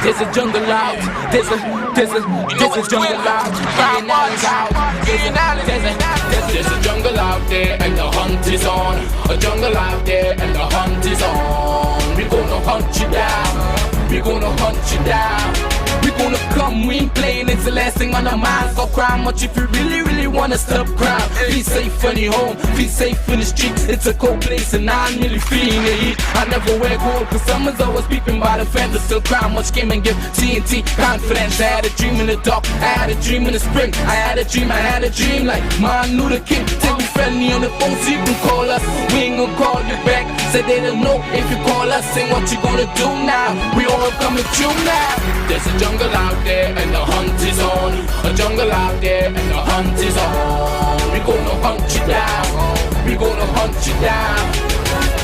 There's a jungle out. There's a jungle out. There's a jungle out there and the hunt is on. A jungle out there and the hunt is on. We gonna hunt you down. We gonna hunt you down. We gonna come, we ain't playing, it's the last thing on our minds. Stop crime much if you really wanna stop crime. Be safe in your home, be safe in the streets. It's a cold place and I'm really feeling the heat. I never wear gold cause someone's always peeping by the fence. Still crime much came and give TNT confidence. I had a dream in the dark, I had a dream in the spring. I had a dream like Martin Luther King. Take me friendly on the phone so you can call us. We ain't gonna call you back, say they don't know if you call us. Say what you gonna do now, we all coming through now. There's a jungle out there and the hunt is on. A jungle out there and the hunt is on. We gonna hunt you down. We gonna hunt you down.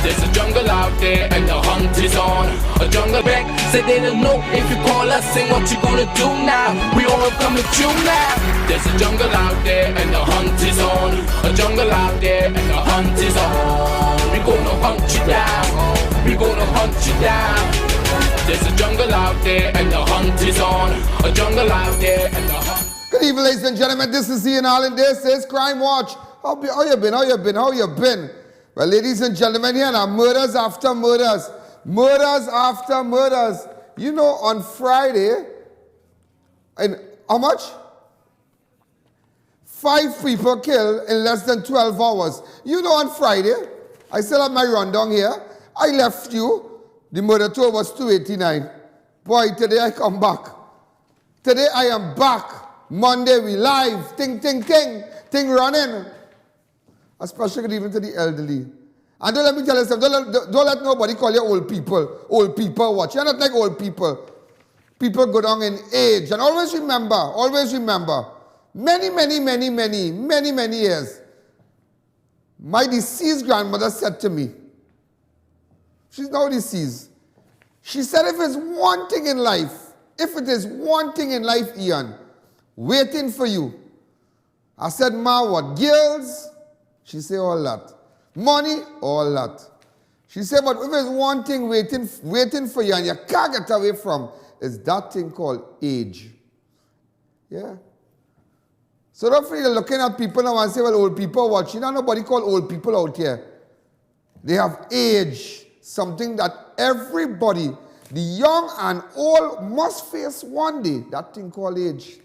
There's a jungle out there and the hunt is on. A jungle back, say they don't know if you call us. Say what you gonna do now, we all coming through now. There's a jungle out there and the hunt is on. A jungle out there and the hunt is on. We gonna hunt you down. We gonna hunt you down. There's a jungle out there and the hunt is on. A jungle out there and the hunt. Good evening, ladies and gentlemen. This is I.A.N and this is Crime Watch. How you been? Well, ladies and gentlemen, here now, murders after murders. Murders after murders. You know, on Friday, and how much? 5 people killed in less than 12 hours. You know, on Friday, I still have my rundown here. I left you. The murder toll was 289. Boy, today I come back. Today I am back. Monday we live. Ting running. Especially even to the elderly. And don't let me tell you something. Don't let nobody call you old people. Old people watch. You're not like old people. People go down in age. And always remember, many years, my deceased grandmother said to me, she's now deceased. She said, if it's one thing in life, I.A.N, waiting for you. I said, ma, what? Girls? She said, all that. Money? All that. She said, but if there's one thing waiting for you and you can't get away from, is that thing called age. Yeah? So don't feel you're looking at people now and say, well, old people watching. Nobody call old people out here. They have age. Something that everybody, the young and old, must face one day. That thing called age.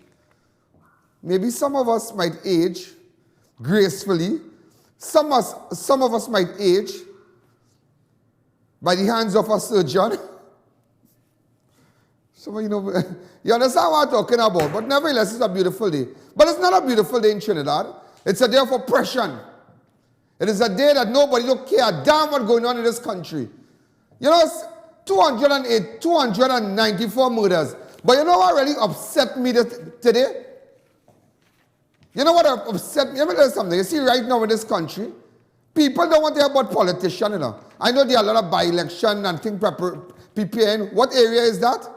Maybe some of us might age gracefully. Some of us might age by the hands of a surgeon. Some of you know, you understand what I'm talking about. But nevertheless, it's a beautiful day. But it's not a beautiful day in Trinidad. It's a day of oppression. It is a day that nobody don't care damn what's going on in this country. You know, 294 murders. But you know what really upset me today? You know what upset me? Let me tell you something. You see, right now in this country, people don't want to hear about politicians, you know. I know there are a lot of by-election and things preparing. What area is that?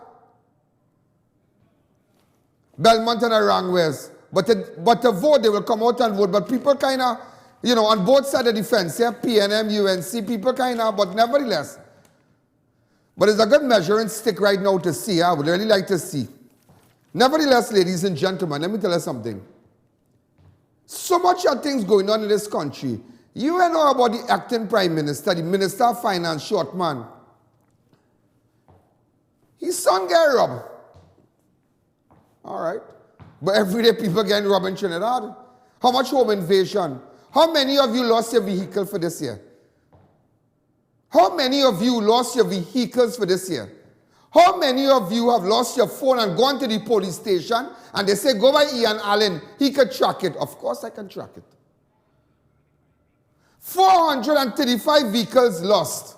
Belmont and Arangways. But to vote, they will come out and vote. But people kind of, you know, on both sides of the fence, yeah, PNM, UNC, people kind of, but nevertheless. But it's a good measuring stick right now to see. I would really like to see. Nevertheless, ladies and gentlemen, let me tell you something. So much of things going on in this country. You know about the acting prime minister, the minister of finance, short man. His son get robbed. All right. But every day people getting robbed in Trinidad. How much home invasion? How many of you lost your vehicle for this year? How many of you lost your vehicles for this year? How many of you have lost your phone and gone to the police station and they say, go by Ian Allen, he can track it. Of course I can track it. 435 vehicles lost,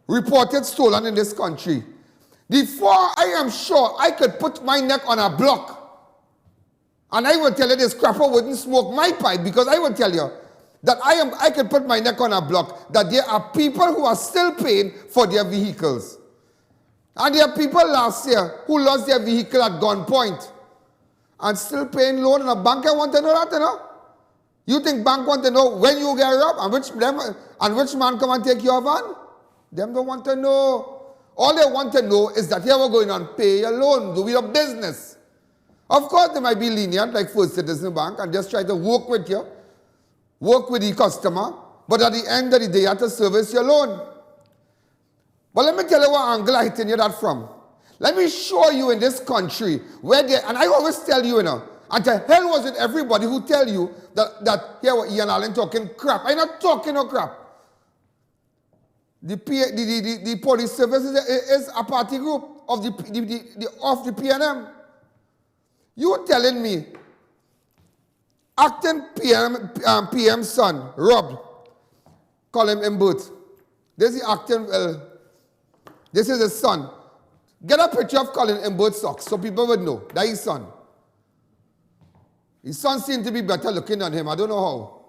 reported stolen in this country. I am sure I could put my neck on a block and I will tell you this crapper wouldn't smoke my pipe, because I will tell you that I could put my neck on a block that there are people who are still paying for their vehicles. And there are people last year who lost their vehicle at gunpoint and still paying loan. And a banker want to know that, you know? You think bank want to know when you get robbed and which man come and take your van? Them don't want to know. All they want to know is that here we're going on pay your loan, do your business. Of course, they might be lenient, like First Citizen Bank, and just try to work with you, work with the customer, but at the end of the day, you have to service your loan. But let me tell you what angle I'm hitting you that from. Let me show you in this country where they, and I always tell you, and to hell was it everybody who tell you that here what Ian Allen talking crap. I'm not talking no crap. The police service is a party group of the PNM. You telling me acting PM son, Rob, call him Mbut. This is the acting, this is his son. Get a picture of Colin Mbut socks so people would know that his son. His son seemed to be better looking than him. I don't know how.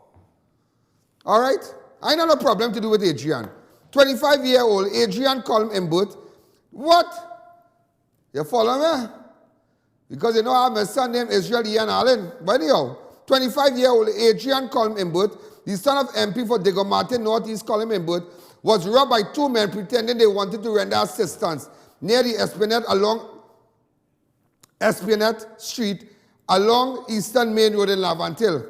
All right? I ain't have no problem to do with Adrian. 25-year-old Adrian Colin Mbut. What? You follow me? Because you know I have my son named Israel Ian Allen. But anyhow, 25-year-old Adrian Colin Mbut, the son of MP for Diego Martin Northeast Colin Mbut, was robbed by two men pretending they wanted to render assistance near the Espionette Street along Eastern Main Road in Laventille.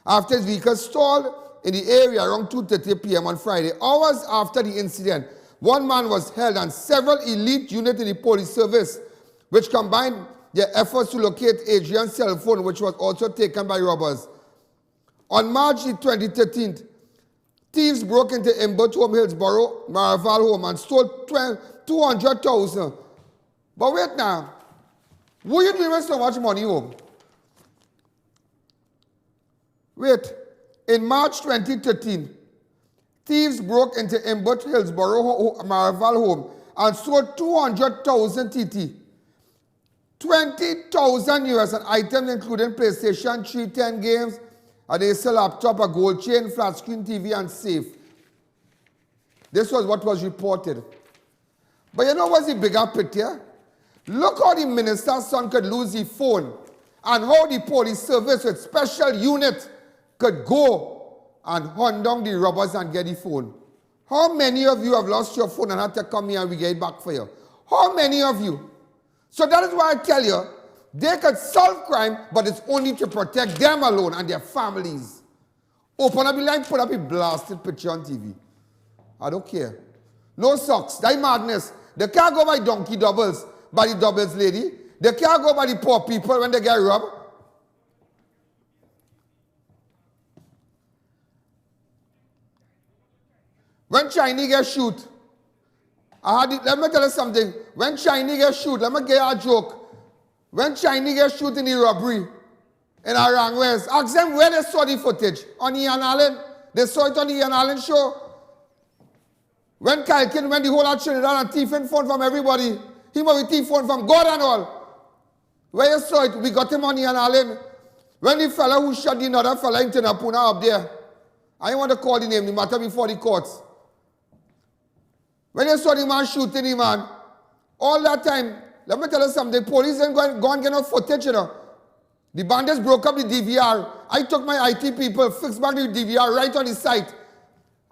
After his vehicle stalled in the area around 2:30 p.m. on Friday, hours after the incident, one man was held and several elite units in the police service, which combined their efforts to locate Adrian's cell phone, which was also taken by robbers. On March 2013, thieves broke into Mbut Home Hillsborough, Maraval Home and stole 200,000. But wait now. Who you giving so much money home? Wait. In March 2013, thieves broke into Mbut Hillsborough, Maraval Home and stole 200,000 TT. 20,000 US and items including PlayStation 3, 10 games, an Acer laptop, a gold chain, flat screen TV, and safe. This was what was reported. But you know what's the bigger picture? Look how the minister's son could lose his phone and how the police service with special unit could go and hunt down the robbers and get the phone. How many of you have lost your phone and had to come here and we get it back for you? How many of you? So that is why I tell you, they could solve crime, but it's only to protect them alone and their families. Open up the line, put up a blasted picture on TV. I don't care. No socks. That madness. They can't go by donkey doubles, by the doubles lady. They can't go by the poor people when they get robbed. When Chinese get shoot, let me tell you something. When Chinese get shoot, let me get you a joke. When Chinese get shoot in the robbery in Arangwes, ask them where they saw the footage. On Ian Allen. They saw it on the Ian Allen show. When Kalkin went the whole of Trinidad and thief phone from everybody, he must be thief phone from God and all. Where you saw it, we got him on Ian Allen. When the fella who shot the other fella in Tenapuna up there, I want to call the name, the matter before the courts. When you saw the man shooting the man, all that time, let me tell you something, the police ain't go and get no footage, The bandits broke up the DVR. I took my IT people, fixed back the DVR right on the site.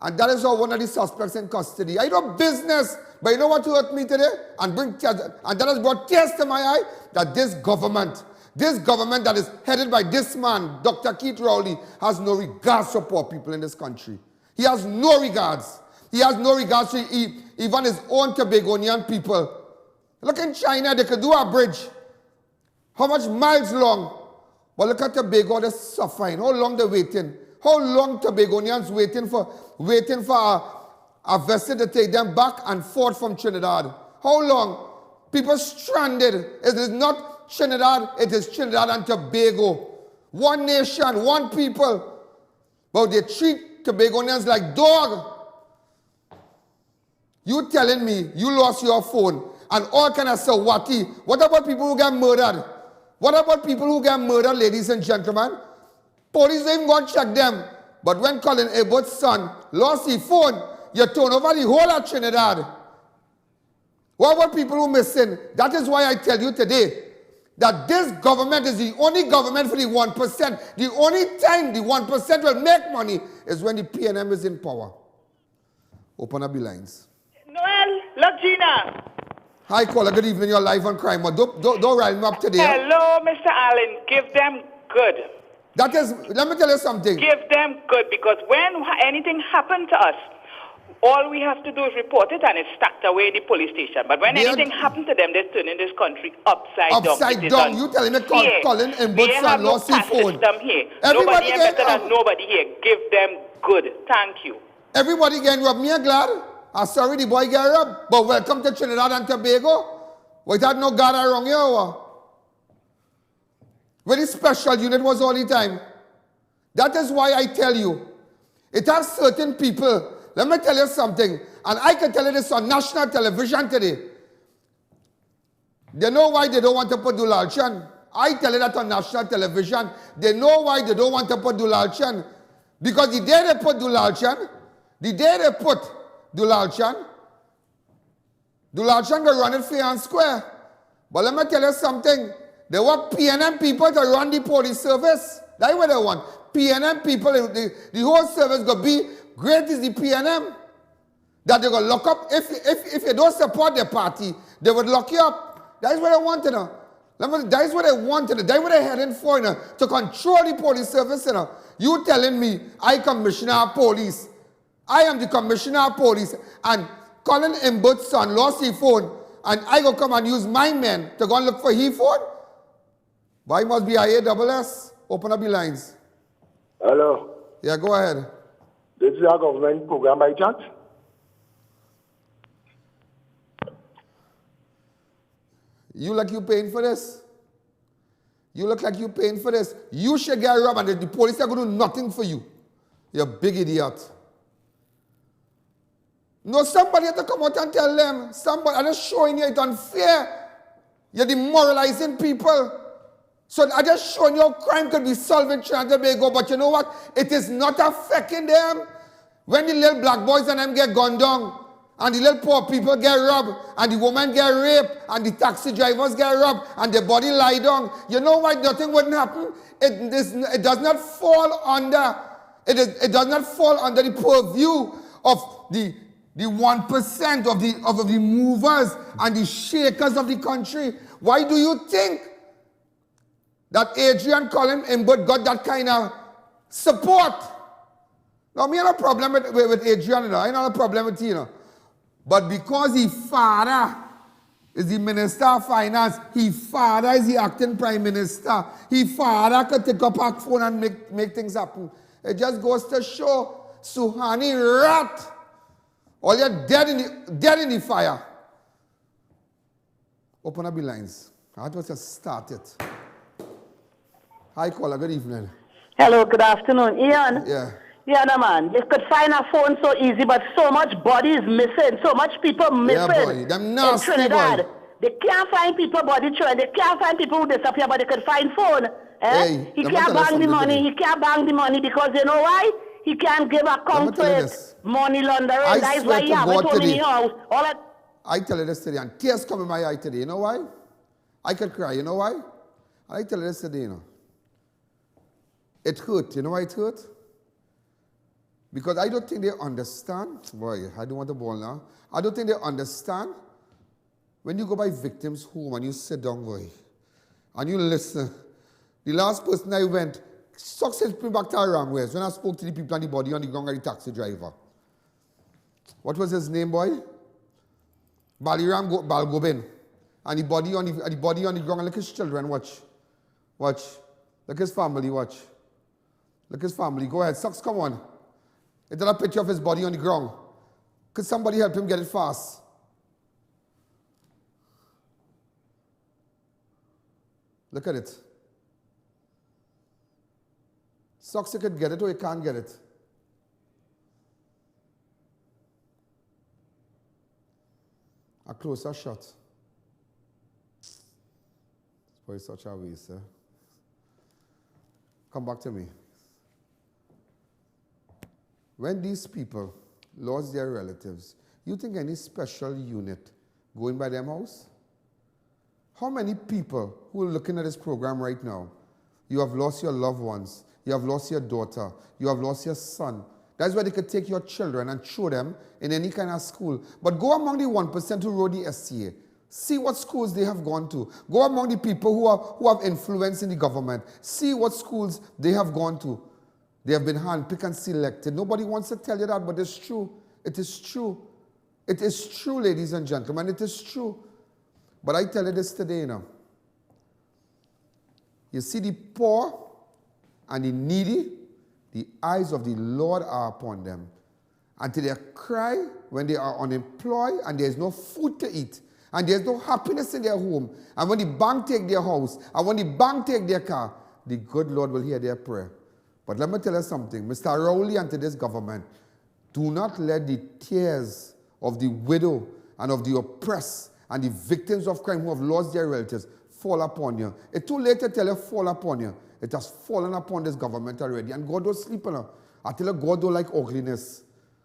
And that is how one of the suspects in custody. I do business, but you know what hurt me today? And that has brought tears to my eye, that this government that is headed by this man, Dr. Keith Rowley, has no regards for poor people in this country. He has no regards. He has no regards to even his own Tobagonian people. Look in China, they could do a bridge. How much miles long? But look at Tobago, they're suffering. How long they're waiting? How long Tobagonians waiting for a vessel to take them back and forth from Trinidad? How long? People stranded. It is not Trinidad, it is Trinidad and Tobago. One nation, one people. But they treat Tobagonians like dog. You telling me you lost your phone and all kind of sawati. What about people who get murdered? What about people who get murdered, ladies and gentlemen? Police don't even go and check them. But when Colin Abbott's son lost his phone, you turn over the whole of Trinidad. What about people who missing? That is why I tell you today that this government is the only government for the 1%. The only time the 1% will make money is when the PNM is in power. Open up the lines. Noel, look, Gina. Ian. Hi, caller. Good evening. You're live on crime. Don't rile me up today. Hello, Mr. Allen. Give them good. That is, let me tell you something. Give them good, because when anything happened to us, all we have to do is report it and it's stacked away in the police station. But when anything happened to them, they turn in this country upside down. Upside down. You telling me Colin and Butch and lost his phone. Here. Everybody nobody here better than nobody here. Give them good. Thank you. Everybody getting robbed. Me glad. I'm sorry the boy get robbed. But welcome to Trinidad and Tobago. We had no God around here. Very special unit was all the time. That is why I tell you, it has certain people. Let me tell you something, and I can tell you this on national television today. They know why they don't want to put Dulalchan. I tell you that on national television. They know why they don't want to put Dulalchan. Because the day they put Dulalchan, Dulalchan will run it fair and square. But let me tell you something. They want PNM people to run the police service. That's what they want. PNM people, the whole service going to be great is the PNM. That they're going to lock up. If you don't support their party, they would lock you up. That's what they want to know. That's what they want to know. That's what they're heading for, you know, to control the police service. You know. You telling me I commissioner of police. I am the commissioner of police. And Colin Imbert's son lost his phone. And I go come and use my men to go and look for his phone? Why must be IASS? Open up the lines. Hello. Yeah, go ahead. This is our government program by chance? You like you paying for this? You look like you paying for this. You should get robbed and the police are going to do nothing for you. You big idiot. No, somebody has to come out and tell them. Somebody, I'm just showing you it's unfair. You're demoralizing people. So I just showing you how crime could be solved in Trinidad and Tobago, but you know what? It is not affecting them. When the little black boys and them get gunned down, and the little poor people get robbed, and the woman get raped, and the taxi drivers get robbed, and the body lie down, you know why nothing wouldn't happen? It does not fall under, it does not fall under the purview of the 1% of the movers and the shakers of the country. Why do you think that Adrian Colin Imbert got that kind of support? Now, me have a problem with Adrian, you know. I don't have a problem with you, know. But because his father is the Minister of Finance, his father is the acting Prime Minister, his father could take up a phone and make things happen. It just goes to show, Suhani rat. All you're dead in the fire. Open up the lines. I was just started. Hi, caller. Good evening. Hello, good afternoon. Ian? Yeah. Yeah, no, man. You could find a phone so easy, but so much body is missing. So much people missing. Yeah, boy. Them nasty, in Trinidad. boy. They can't find people body Trinidad. They can't find people who disappear, but they could find phone. Hey, he can't bang the money. He can't bang the money because you know why? He can't give account to it. Money laundering. That's why he have it on in the house. All that. I tell you this today, and tears come in my eye today. You know why? I could cry. You know why? I tell you this today, you know. It hurt. You know why it hurt? Because I don't think they understand. Boy, I don't want the ball now. I don't think they understand. When you go by victims' home and you sit down, boy, and you listen. The last person I went, success me back to the wrong ways. When I spoke to the people and the body on the ground and the taxi driver. What was his name, boy? Baliram Balgobin. And the body on the ground, and look at his children, watch. Watch. Look at his family, watch. Look at his family. Go ahead, Sucks, come on. It's a picture of his body on the ground. Could somebody help him get it fast? Look at it. Sucks, you could get it or you can't get it. A closer shot. It's probably such a waste, eh? Come back to me. When these people lost their relatives, you think any special unit going by them house? How many people who are looking at this program right now, you have lost your loved ones, you have lost your daughter, you have lost your son, That's where they could take your children and show them in any kind of school. But go among the 1% who wrote the SCA. See what schools they have gone to. Go among the people who have influence in the government. See what schools they have gone to. They have been handpicked and selected. Nobody wants to tell you that, but it's true. It is true. It is true, ladies and gentlemen. It is true. But I tell you this today, You see the poor and the needy, the eyes of the Lord are upon them. Until they cry when they are unemployed and there is no food to eat. And there's no happiness in their home. And when the bank take their house, and when the bank take their car, the good Lord will hear their prayer. But let me tell you something, Mr. Rowley and to this government, do not let the tears of the widow and of the oppressed and the victims of crime who have lost their relatives fall upon you. It's too late to tell you fall upon you. It has fallen upon this government already. And God don't sleep on her. I tell you, God don't like ugliness.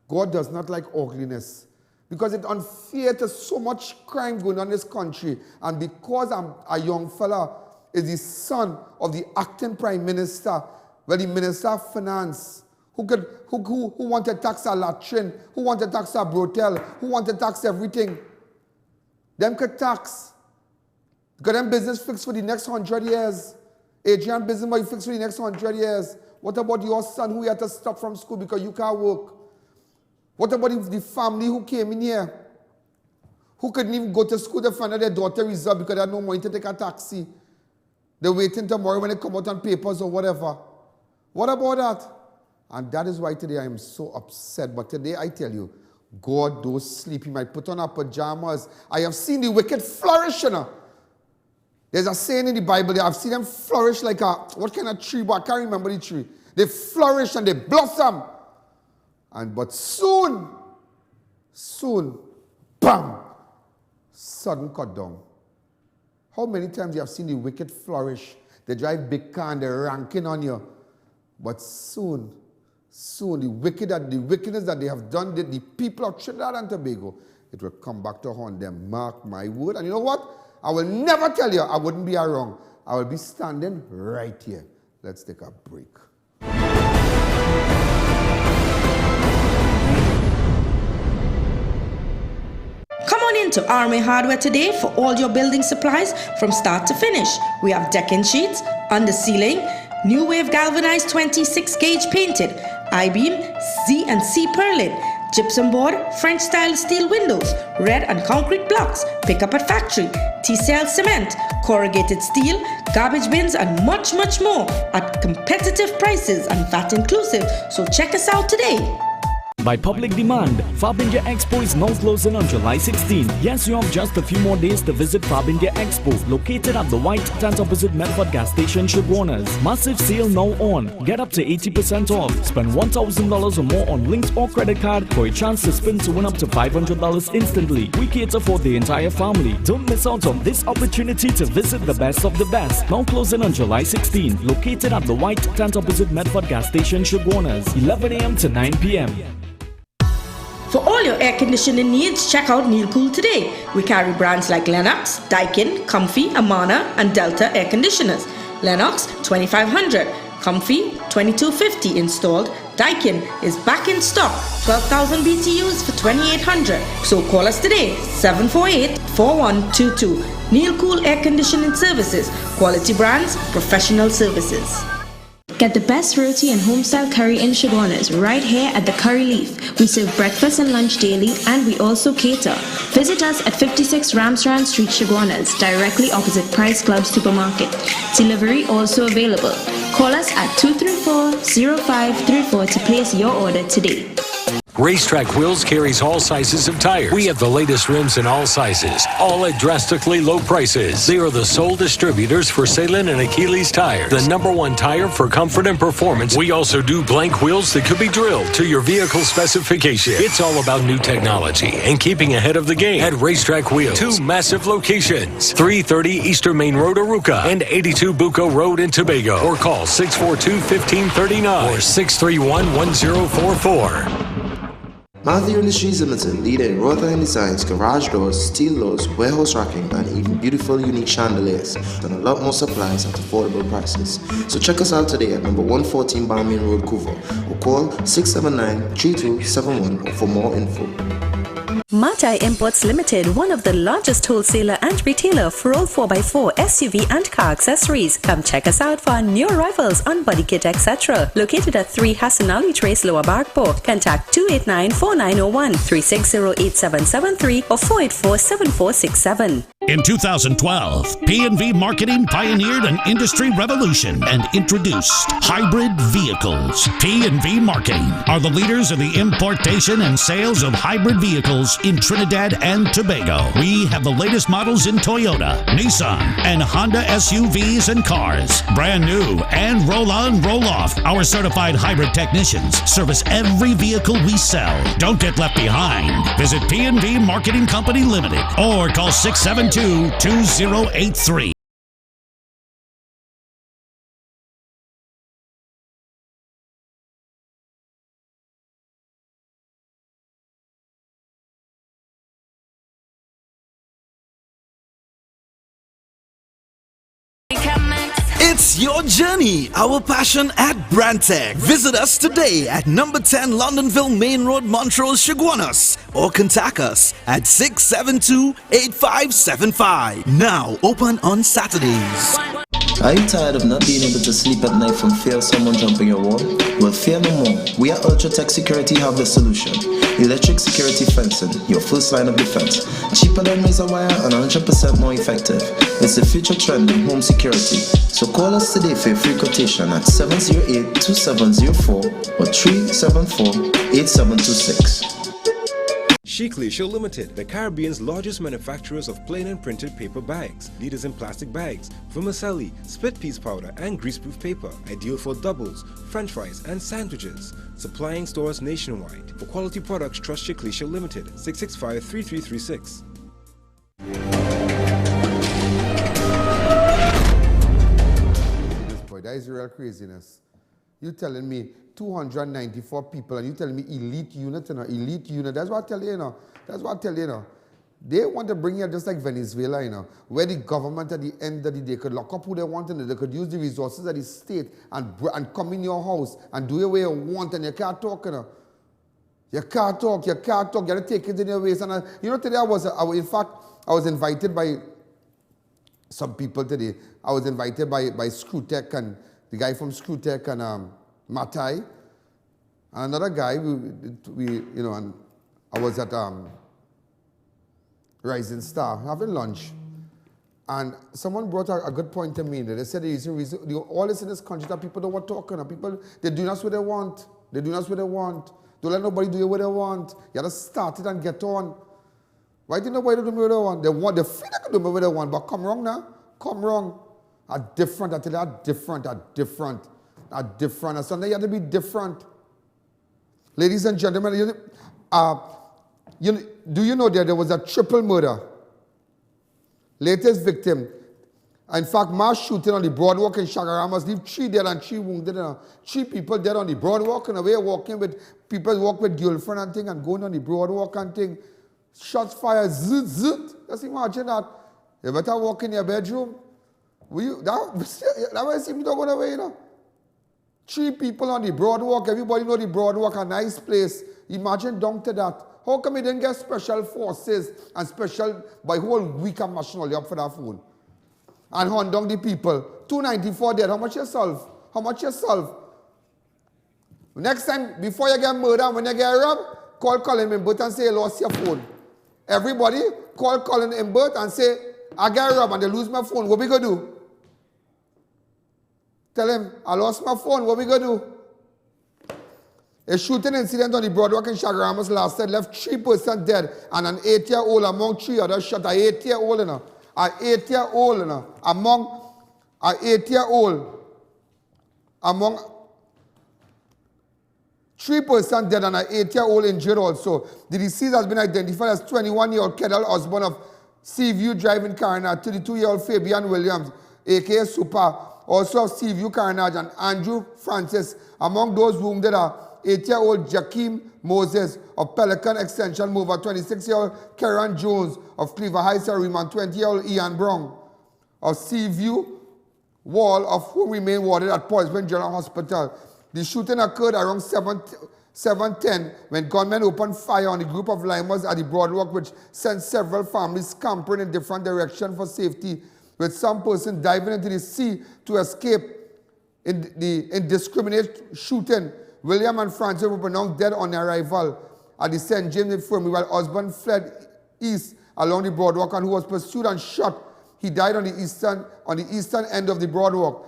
God does not like ugliness. Because it's unfair to so much crime going on in this country. And because I'm a young fella is the son of the acting prime minister, well, the minister of finance, who wanted to tax a latrine, who wanted to tax a brothel, who wanted to tax everything. Them could tax. Because them business fixed for the next 100 years. Adrian business might fixed for the next 100 years. What about your son who had to stop from school because you can't work? What about the family who came in here, who couldn't even go to school to find out their daughter result because they had no money to take a taxi? They're waiting tomorrow when they come out on papers or whatever. What about that? And that is why today I am so upset. But today I tell you, God don't sleep. He might put on our pajamas. I have seen the wicked flourish. There's a saying in the Bible there, I've seen them flourish like a, what kind of tree? But I can't remember the tree. They flourish and they blossom. But soon, bam, sudden cut down. How many times you have seen the wicked flourish? They drive big car and they're ranking on you. But soon, the wickedness that they have done, the people of Trinidad and Tobago, it will come back to haunt them. Mark my word. And you know what? I will never tell you I wouldn't be wrong. I will be standing right here. Let's take a break. Come on into ARIMA Hardware today for all your building supplies from start to finish. We have decking sheets, under ceiling, new wave galvanized 26 gauge painted, I-beam, Z and C purlin, gypsum board, French style steel windows, red and concrete blocks, pick up at factory, T-cell cement, corrugated steel, garbage bins and much more at competitive prices and VAT inclusive. So check us out today. By public demand, FABIAN Expo is now closing on July 16. Yes, you have just a few more days to visit FABIAN Expo, located at the white tent opposite Medford gas station, Chaguaramas. Massive sale now on. Get up to 80% off. Spend $1,000 or more on links or credit card for a chance to spin to win up to $500 instantly. We cater for the entire family. Don't miss out on this opportunity to visit the best of the best. Now closing on July 16, located at the white tent opposite Medford gas station, Chaguaramas, 11 a.m. to 9 p.m. For all your air conditioning needs, check out Neil Cool today. We carry brands like Lennox, Daikin, Comfy, Amana, and Delta air conditioners. Lennox 2500, Comfy 2250 installed. Daikin is back in stock, 12,000 BTUs for 2800. So call us today, 748-4122. Neil Cool Air Conditioning Services, quality brands, professional services. Get the best roti and home-style curry in Chaguaramas right here at the Curry Leaf. We serve breakfast and lunch daily, and we also cater. Visit us at 56 Ramsrand Street, Chaguaramas, directly opposite Price Club Supermarket. Delivery also available. Call us at 234-0534 to place your order today. Racetrack Wheels carries all sizes of tires. We have the latest rims in all sizes, all at drastically low prices. They are the sole distributors for Salem and Achilles tires, the #1 tire for comfort and performance. We also do blank wheels that could be drilled to your vehicle specification. It's all about new technology and keeping ahead of the game at Racetrack Wheels. 2 massive locations, 330 Eastern Main Road, AROUCA, and 82 Bucco Road in Tobago. Or call 642-1539 or 631-1044. Matthew Industries Limited, leader in wrought iron designs, garage doors, steel doors, warehouse racking, and even beautiful unique chandeliers, and a lot more supplies at affordable prices. So check us out today at number 114 Balmain Road, Couva, or call 679-3271 for more info. Matai Imports Limited, one of the largest wholesaler and retailer for all 4x4, SUV and car accessories. Come check us out for our new arrivals on body kit, etc. Located at 3 Hassan Ali Trace, Lower Barkpore. Contact 289-4901, 360-8773 or 484-7467. In 2012, P&V Marketing pioneered an industry revolution and introduced hybrid vehicles. P&V Marketing are the leaders in the importation and sales of hybrid vehicles in Trinidad and Tobago. We have the latest models in Toyota, Nissan, and Honda SUVs and cars. Brand new and roll-on, roll-off. Our certified hybrid technicians service every vehicle we sell. Don't get left behind. Visit P&V Marketing Company Limited or call 672-2083. It's your journey, our passion at Brandtech. Visit us today at number 10 Londonville Main Road, Montreal, Chaguaramas, or contact us at 672-8575. Now open on Saturdays. Are you tired of not being able to sleep at night from fear of someone jumping your wall? Well, fear no more. We at Ultratech Security have the solution. Electric security fencing, your first line of defense. Cheaper than razor wire and 100% more effective. It's the future trend in home security. So call us today for a free quotation at 708-2704 or 374-8726. Sheikleisha Limited, the Caribbean's largest manufacturers of plain and printed paper bags, leaders in plastic bags, vermicelli, split piece powder, and greaseproof paper, ideal for doubles, french fries, and sandwiches. Supplying stores nationwide. For quality products, trust Sheikleisha Limited, 665-3336. That is real craziness. You telling me 294 people and you telling me elite unit, you know, elite unit. That's what I tell you, you know. That's what I tell you, you know. They want to bring you just like Venezuela, you know, where the government at the end of the day could lock up who they want and they could use the resources of the state and come in your house and do it where you want and you can't talk, you know. You can't talk, you got to take it in your ways. And you know, today I was invited by some people today. I was invited by Screwtech and the guy from Screwtech and Matai, and another guy. We you know, and I was at Rising Star having lunch, and someone brought a good point to me. They said the reason all this in this country that people don't want talking. People they do not what they want. They do not what they want. Don't let nobody do what they want. You gotta start it and get on. Why did nobody do what they want? They feel they can do what they want, but come wrong now. Come wrong. Are different. I tell you, are different. And sometimes you have to be different. Ladies and gentlemen, do you know that there was a triple murder? Latest victim. In fact, mass shooting on the Broadwalk in CHAGUARAMAS leave 3 dead and 3 wounded. 3 people dead on the Broadwalk and away walking with people walk with girlfriend and thing and going on the Broadwalk and thing. Shots fired, zit, zit. Just imagine that. You better walk in your bedroom. That way seems to go away, you know. 3 people on the Broadwalk. Everybody know the Broadwalk, a nice place. Imagine down to that. How come you didn't get special forces and special by whole week of machinery up for that phone? And hunt down the people. 294 dead. How much yourself? How much yourself? Next time, before you get murdered, when you get robbed, call Colin Imbert and say you lost your phone. Everybody, call Colin Imbert and say, I got robbed and they lose my phone. What we gonna do? Tell him, I lost my phone. What we gonna do? A shooting incident on the Broadwalk in CHAGUARAMAS last night left 3 persons dead and an 8-year-old among 3 others shot. An 8-year-old, you know. An 8-year-old, you know. Among an 8-year-old. Among 3 persons dead and an 8-year-old injured also. The deceased has been identified as 21-year-old KEDEL Osborne of Seaview Drive in CARENAGE, 32-year-old Fabian Williams, a.k.a. SUPA, also of Seaview CARENAGE, and Andrew Francis. Among those wounded are 8-year-old JERKEEM Moses of Pelican Extension Mover, 26-year-old KERON Jones of Cleaver Heights, ARIMA, and 20-year-old I.A.N. Brown of Seaview Wall, of whom remain warded at Portsmouth General Hospital. The shooting occurred around 7:10 when gunmen opened fire on a group of limers at the BROADWALK, which sent several families scampering in different directions for safety, with some person diving into the sea to escape. In the indiscriminate shooting, William and Francis were pronounced dead on arrival at the St. James Infirmary, while Osborne fled east along the BROADWALK and who was pursued and shot. He died on the eastern end of the BROADWALK.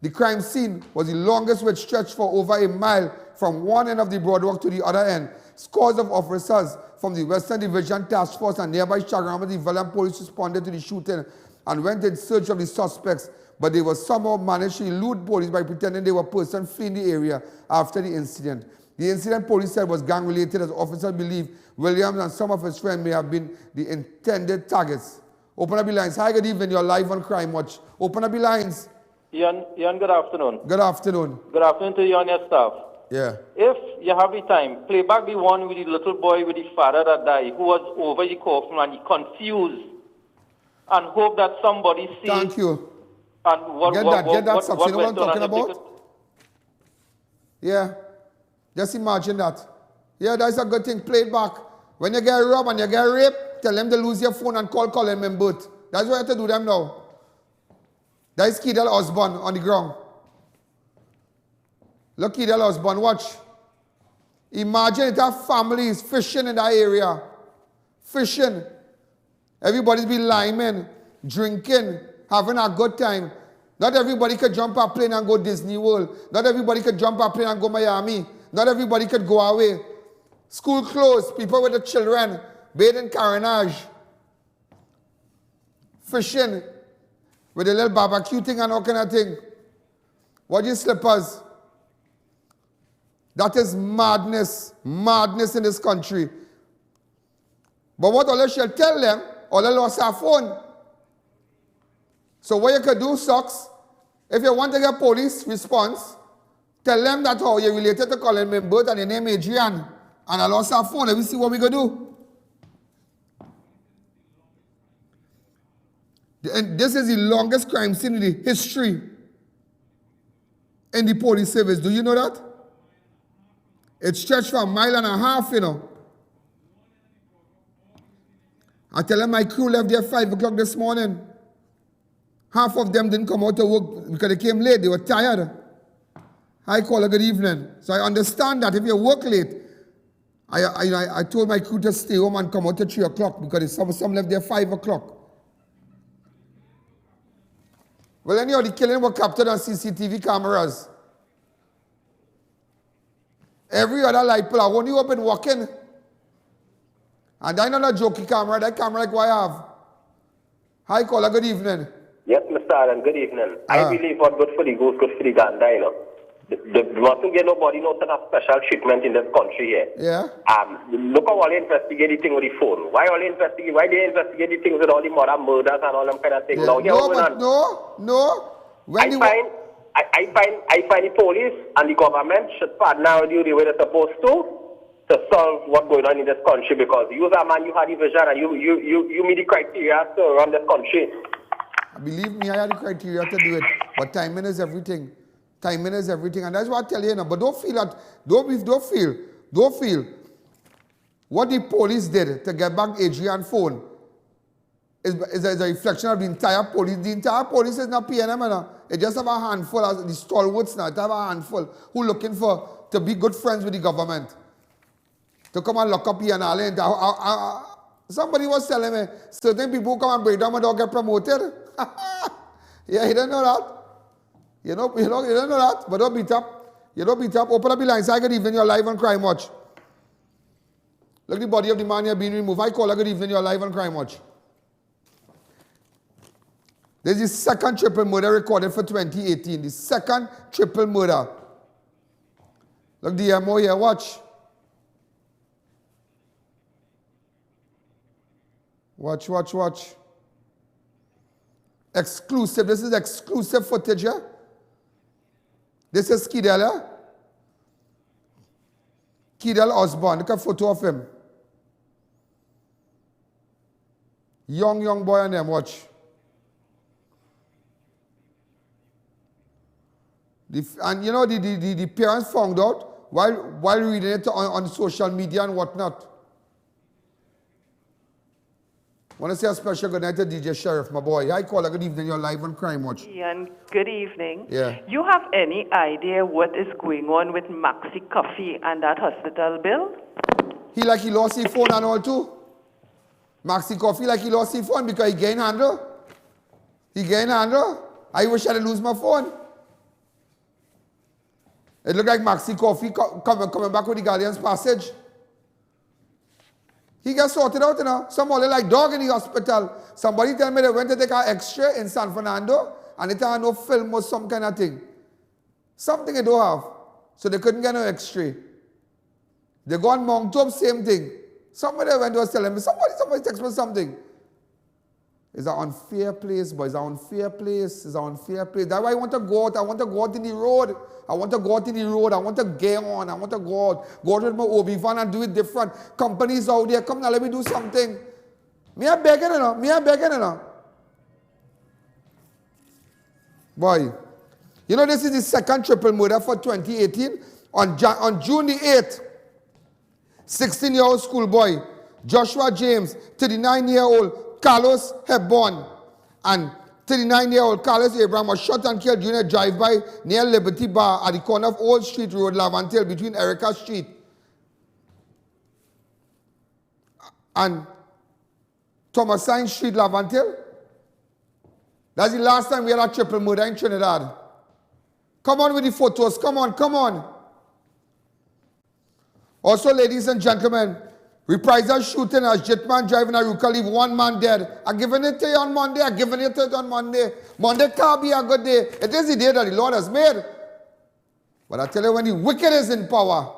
The crime scene was the longest, which stretched for over a mile from one end of the BROADWALK to the other end. Scores of officers from the Western Division Task Force and nearby CHAGUARAMAS Development Police responded to the shooting and went in search of the suspects, but they were somehow managed to elude police by pretending they were persons fleeing the area after the incident. The incident, police said, was gang-related, as officers believe Williams and some of his friends may have been the intended targets. Open up the lines. Hi, good evening. You're live on Crime Watch. Open up the lines. Ian, good afternoon. Good afternoon. Good afternoon to you and your staff. Yeah. If you have the time, play back the one with the little boy with the father that died, who was over the coffin and he confused, and hope that somebody sees. Thank you. And what, get that stuff. You know what I'm talking about? Yeah. Just imagine that. Yeah, that's a good thing. Play it back. When you get robbed and you get raped, tell them to lose your phone and call Colin Membert. That's what you have to do them now. That is KEDEL Osborne on the ground. Look, KEDEL Osborne, watch. Imagine it have families fishing in that area. Fishing. Everybody's been liming, drinking, having a good time. Not everybody could jump a plane and go Disney World. Not everybody could jump a plane and go Miami. Not everybody could go away. School closed, people with the children, bathing CARENAGE. Fishing, with a little barbecue thing and all kind of thing. Watch your slippers. That is madness. Madness in this country. But what all shall tell them, all they lost our phone. So what you could do, Socks, if you want to get police response, tell them that how you're related to Colin Membert and your name Adrian, and I lost our phone. Let me see what we can do. And this is the longest crime scene in the history in the police service. Do you know that? It stretched for 1.5 miles, you know. I tell them my crew left there 5 o'clock this morning. Half of them didn't come out to work because they came late. They were tired. Hi, caller, good evening. So I understand that if you work late, I told my crew to stay home and come out at 3 o'clock because some left there 5 o'clock. Well, anyhow, the killing was captured on CCTV cameras. Every other light pole, I only open working. And I not a jokey camera, that camera like what I have. Hi, caller, good evening. Yes, Mr. Allen, good evening. I believe what good for the goose, good for the gander, you know. The mustn't get nobody no sort of special treatment in this country here. Yeah. Look how all they investigate the thing with the phone. Why they investigate the things with all the murders and all them kind of things? Yeah. Now, no. I find the police and the government should partner with you the way they're supposed to solve what's going on in this country, because you as a man, you had the vision and you meet the criteria to run this country. Believe me, I had the criteria to do it, but timing is everything. Timing is everything, and that's what I tell you now. But don't feel what the police did to get back Adrian's phone is a reflection of the entire police. The entire police is not PNM, it just have a handful of the stalwarts now. It have a handful who looking to be good friends with the government, to come and lock up here and all. Somebody was telling me certain people who come and break down my dog get promoted. Yeah, you don't know that. You don't know that, but don't beat up. You don't beat up. Open up the lines. Hi, good evening. You're live on Crime Watch. Look, the body of the man here being removed. Hi, caller. Good evening. You're live on Crime Watch. This is the second triple murder recorded for 2018. The second triple murder. Look, the MO here. Watch. Watch. Exclusive. This is exclusive footage here. This is KEDEL. KEDEL Osborne. Look at a photo of him. Young boy and them, watch. And you know, the parents found out while reading it on social media and whatnot. I want to say a special good night to DJ Sheriff, my boy. Hi, caller. Good evening. You're live on Crime Watch. Ian, good evening. Yeah. You have any idea what is going on with Maxi Coffee and that hospital bill? He lost his phone and all too. Maxi Coffee he lost his phone because he gained handle. He gained handle. I wish I didn't lose my phone. It looked like Maxi Coffee coming back with the Guardian's Passage. He got sorted out, you know. Somebody like dog in the hospital. Somebody tell me they went to take an X-ray in San Fernando and they had no film or some kind of thing. Something they don't have. So they couldn't get no X-ray. They go on Mount Top, same thing. Somebody went to us telling me, somebody text me something. It's an unfair place, boys. It's an unfair place. It's an unfair place. That's why I want to go out. I want to go out in the road. I want to go out in the road. I want to get on. I want to go out. Go out with my OB van and do it different. Companies out there, come now, let me do something. Me a begging, you know. Me a begging, you know. Boy, you know this is the second triple murder for 2018. On June the 8th, 16-year-old schoolboy, Joshua James, 39-year-old, Carlos Hepburn, and 39-year-old Carlos Abraham was shot and killed during a drive-by near Liberty Bar at the corner of Old Street Road, Laventille, between Erica Street and Thomasine Street, Laventille. That's the last time we had a triple murder in Trinidad. Come on with the photos. Come on, come on. Also, ladies and gentlemen, reprisal shooting as Jetman driving AROUCA leave one man dead. I'm giving it to you on Monday. I'm giving it to you on Monday. Monday can't be a good day. It is the day that the Lord has made. But I tell you, when the wicked is in power,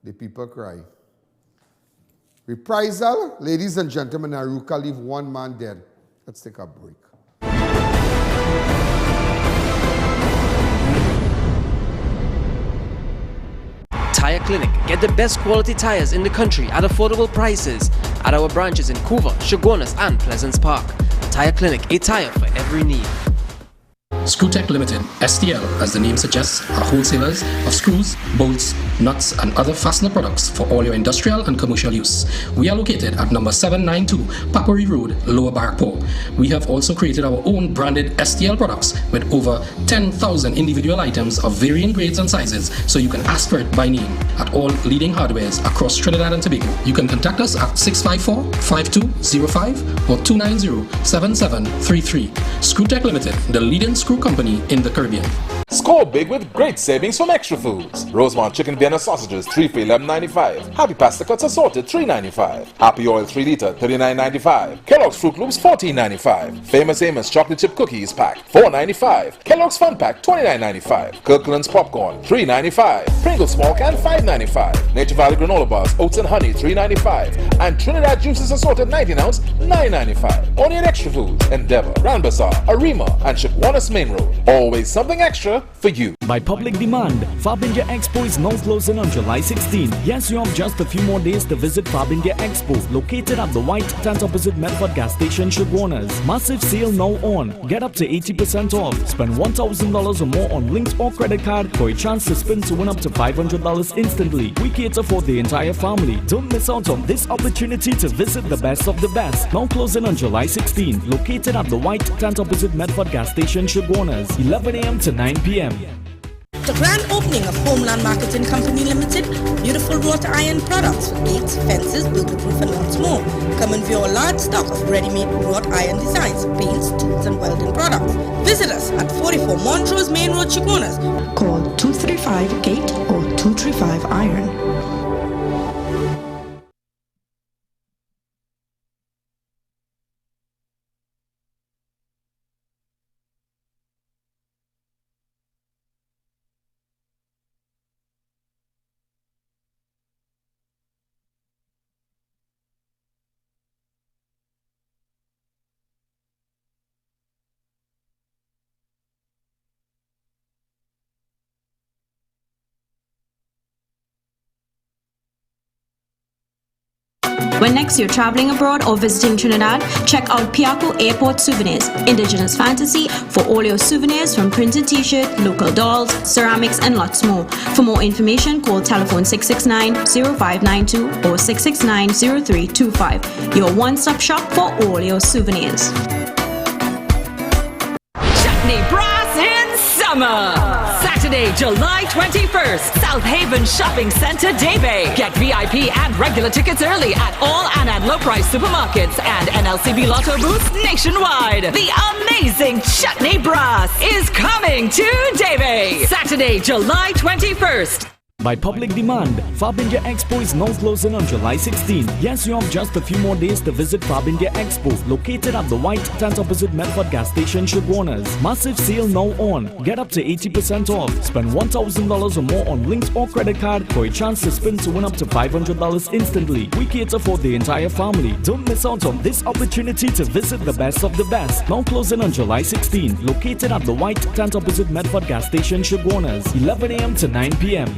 the people cry. Reprisal, ladies and gentlemen, AROUCA leave one man dead. Let's take a break. Tire Clinic. Get the best quality tires in the country at affordable prices at our branches in Couva, Chaguaramas and Pleasance Park. Tire Clinic, a tire for every need. Screwtech Limited, STL, as the name suggests, are wholesalers of screws, bolts, nuts, and other fastener products for all your industrial and commercial use. We are located at number 792 Papuri Road, Lower Barrackpore. We have also created our own branded STL products with over 10,000 individual items of varying grades and sizes, so you can ask for it by name at all leading hardwares across Trinidad and Tobago. You can contact us at 654-5205 or 290-7733. Screwtech Limited, the leading screw company in the Caribbean. Score big with great savings from Extra Foods. Rosemont chicken Vienna sausages, 3 for $11.95. Happy pasta cuts assorted, $3.95. Happy oil 3 liter, $39.95. Kellogg's Fruit Loops, $14.95. Famous Amos chocolate chip cookies pack, $4.95. Kellogg's Fun Pack, $29.95. Kirkland's popcorn, $3.95. Pringles small can, $5.95. Nature Valley granola bars, oats and honey, $3.95. And Trinidad juices assorted 19 ounce, $9.95. Only at Extra Foods, Endeavour, Grand Bazaar, ARIMA, and Chaguaramas Main Road. Always something extra for you. By public demand, FABIAN Expo is now closing on July 16. Yes, you have just a few more days to visit FABIAN Expo, located at the white tent opposite Medford gas station, Chaguaramas. Massive sale now on. Get up to 80% off. Spend $1,000 or more on links or credit card for a chance to spin to win up to $500 instantly. We cater for the entire family. Don't miss out on this opportunity to visit the best of the best. Now closing on July 16, located at the white tent opposite Medford gas station, Chaguaramas, 11 a.m. to 9 p.m. The grand opening of Homeland Marketing Company Limited, beautiful wrought iron products for gates, fences, burglar-proof and lots more. Come and view a large stock of ready-made wrought iron designs, paints, tools and welding products. Visit us at 44 Montrose Main Road, Chaguaramas. Call 235-GATE or 235-IRON. When next you're traveling abroad or visiting Trinidad, check out Piaco Airport Souvenirs, indigenous fantasy for all your souvenirs from printed t-shirt, local dolls, ceramics and lots more. For more information, call telephone 669-0592 or 669-0325. Your one-stop shop for all your souvenirs. Chutney Brass in summer! Saturday, July 21st, South Haven Shopping Center, Daybay. Get VIP and regular tickets early at all and at low price supermarkets and NLCB Lotto booths nationwide. The amazing Chutney Brass is coming to Daybay. Saturday, July 21st. By public demand, Fab India Expo is now closing on July 16. Yes, you have just a few more days to visit Fab India Expo, located at the white tent opposite Medford gas station, Chaguaramas. Massive sale now on. Get up to 80% off. Spend $1,000 or more on links or credit card for a chance to spin to win up to $500 instantly. We cater for the entire family. Don't miss out on this opportunity to visit the best of the best. Now closing on July 16, located at the white tent opposite Medford gas station, Chaguaramas, 11 a.m. to 9 p.m.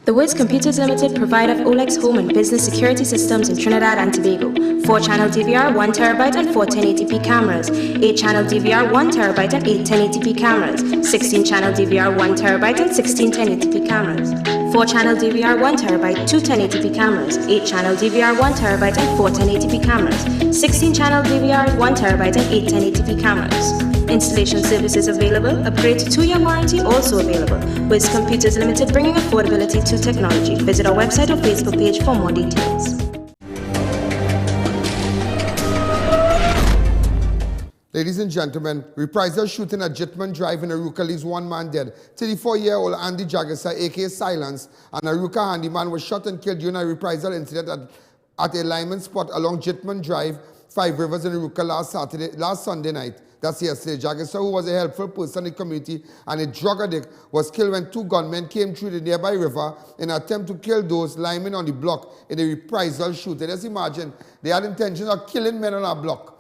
The Wiz Computers Limited, provider of OLEX home and business security systems in Trinidad and Tobago. 4-channel DVR, 1TB and 4 1080p cameras. 8-channel DVR, 1TB and 8 1080p cameras. 16-channel DVR, 1TB and 16 1080p cameras. 4-channel DVR, 1TB, 2 1080p cameras. 8-channel DVR, 1TB and 4 1080p cameras. 16-channel DVR, 1TB and 8 1080p cameras. Installation services available. Upgrade to 2-year warranty also available. Wiz Computers Limited, bringing affordability to technology. Visit our website or Facebook page for more details. Ladies and gentlemen, reprisal shooting at Jitman Drive in AROUCA leaves one man dead. 34-year-old Andy JAGESSAR, aka Silence, an AROUCA handyman, was shot and killed during a reprisal incident at a lineman spot along Jitman Drive, 5 Rivers in AROUCA last Sunday night. That's yesterday. JAGESSAR, who was a helpful person in the community and a drug addict, was killed when 2 gunmen came through the nearby river in an attempt to kill those linemen on the block in a reprisal shooting. Just imagine, they had intention of killing men on our block.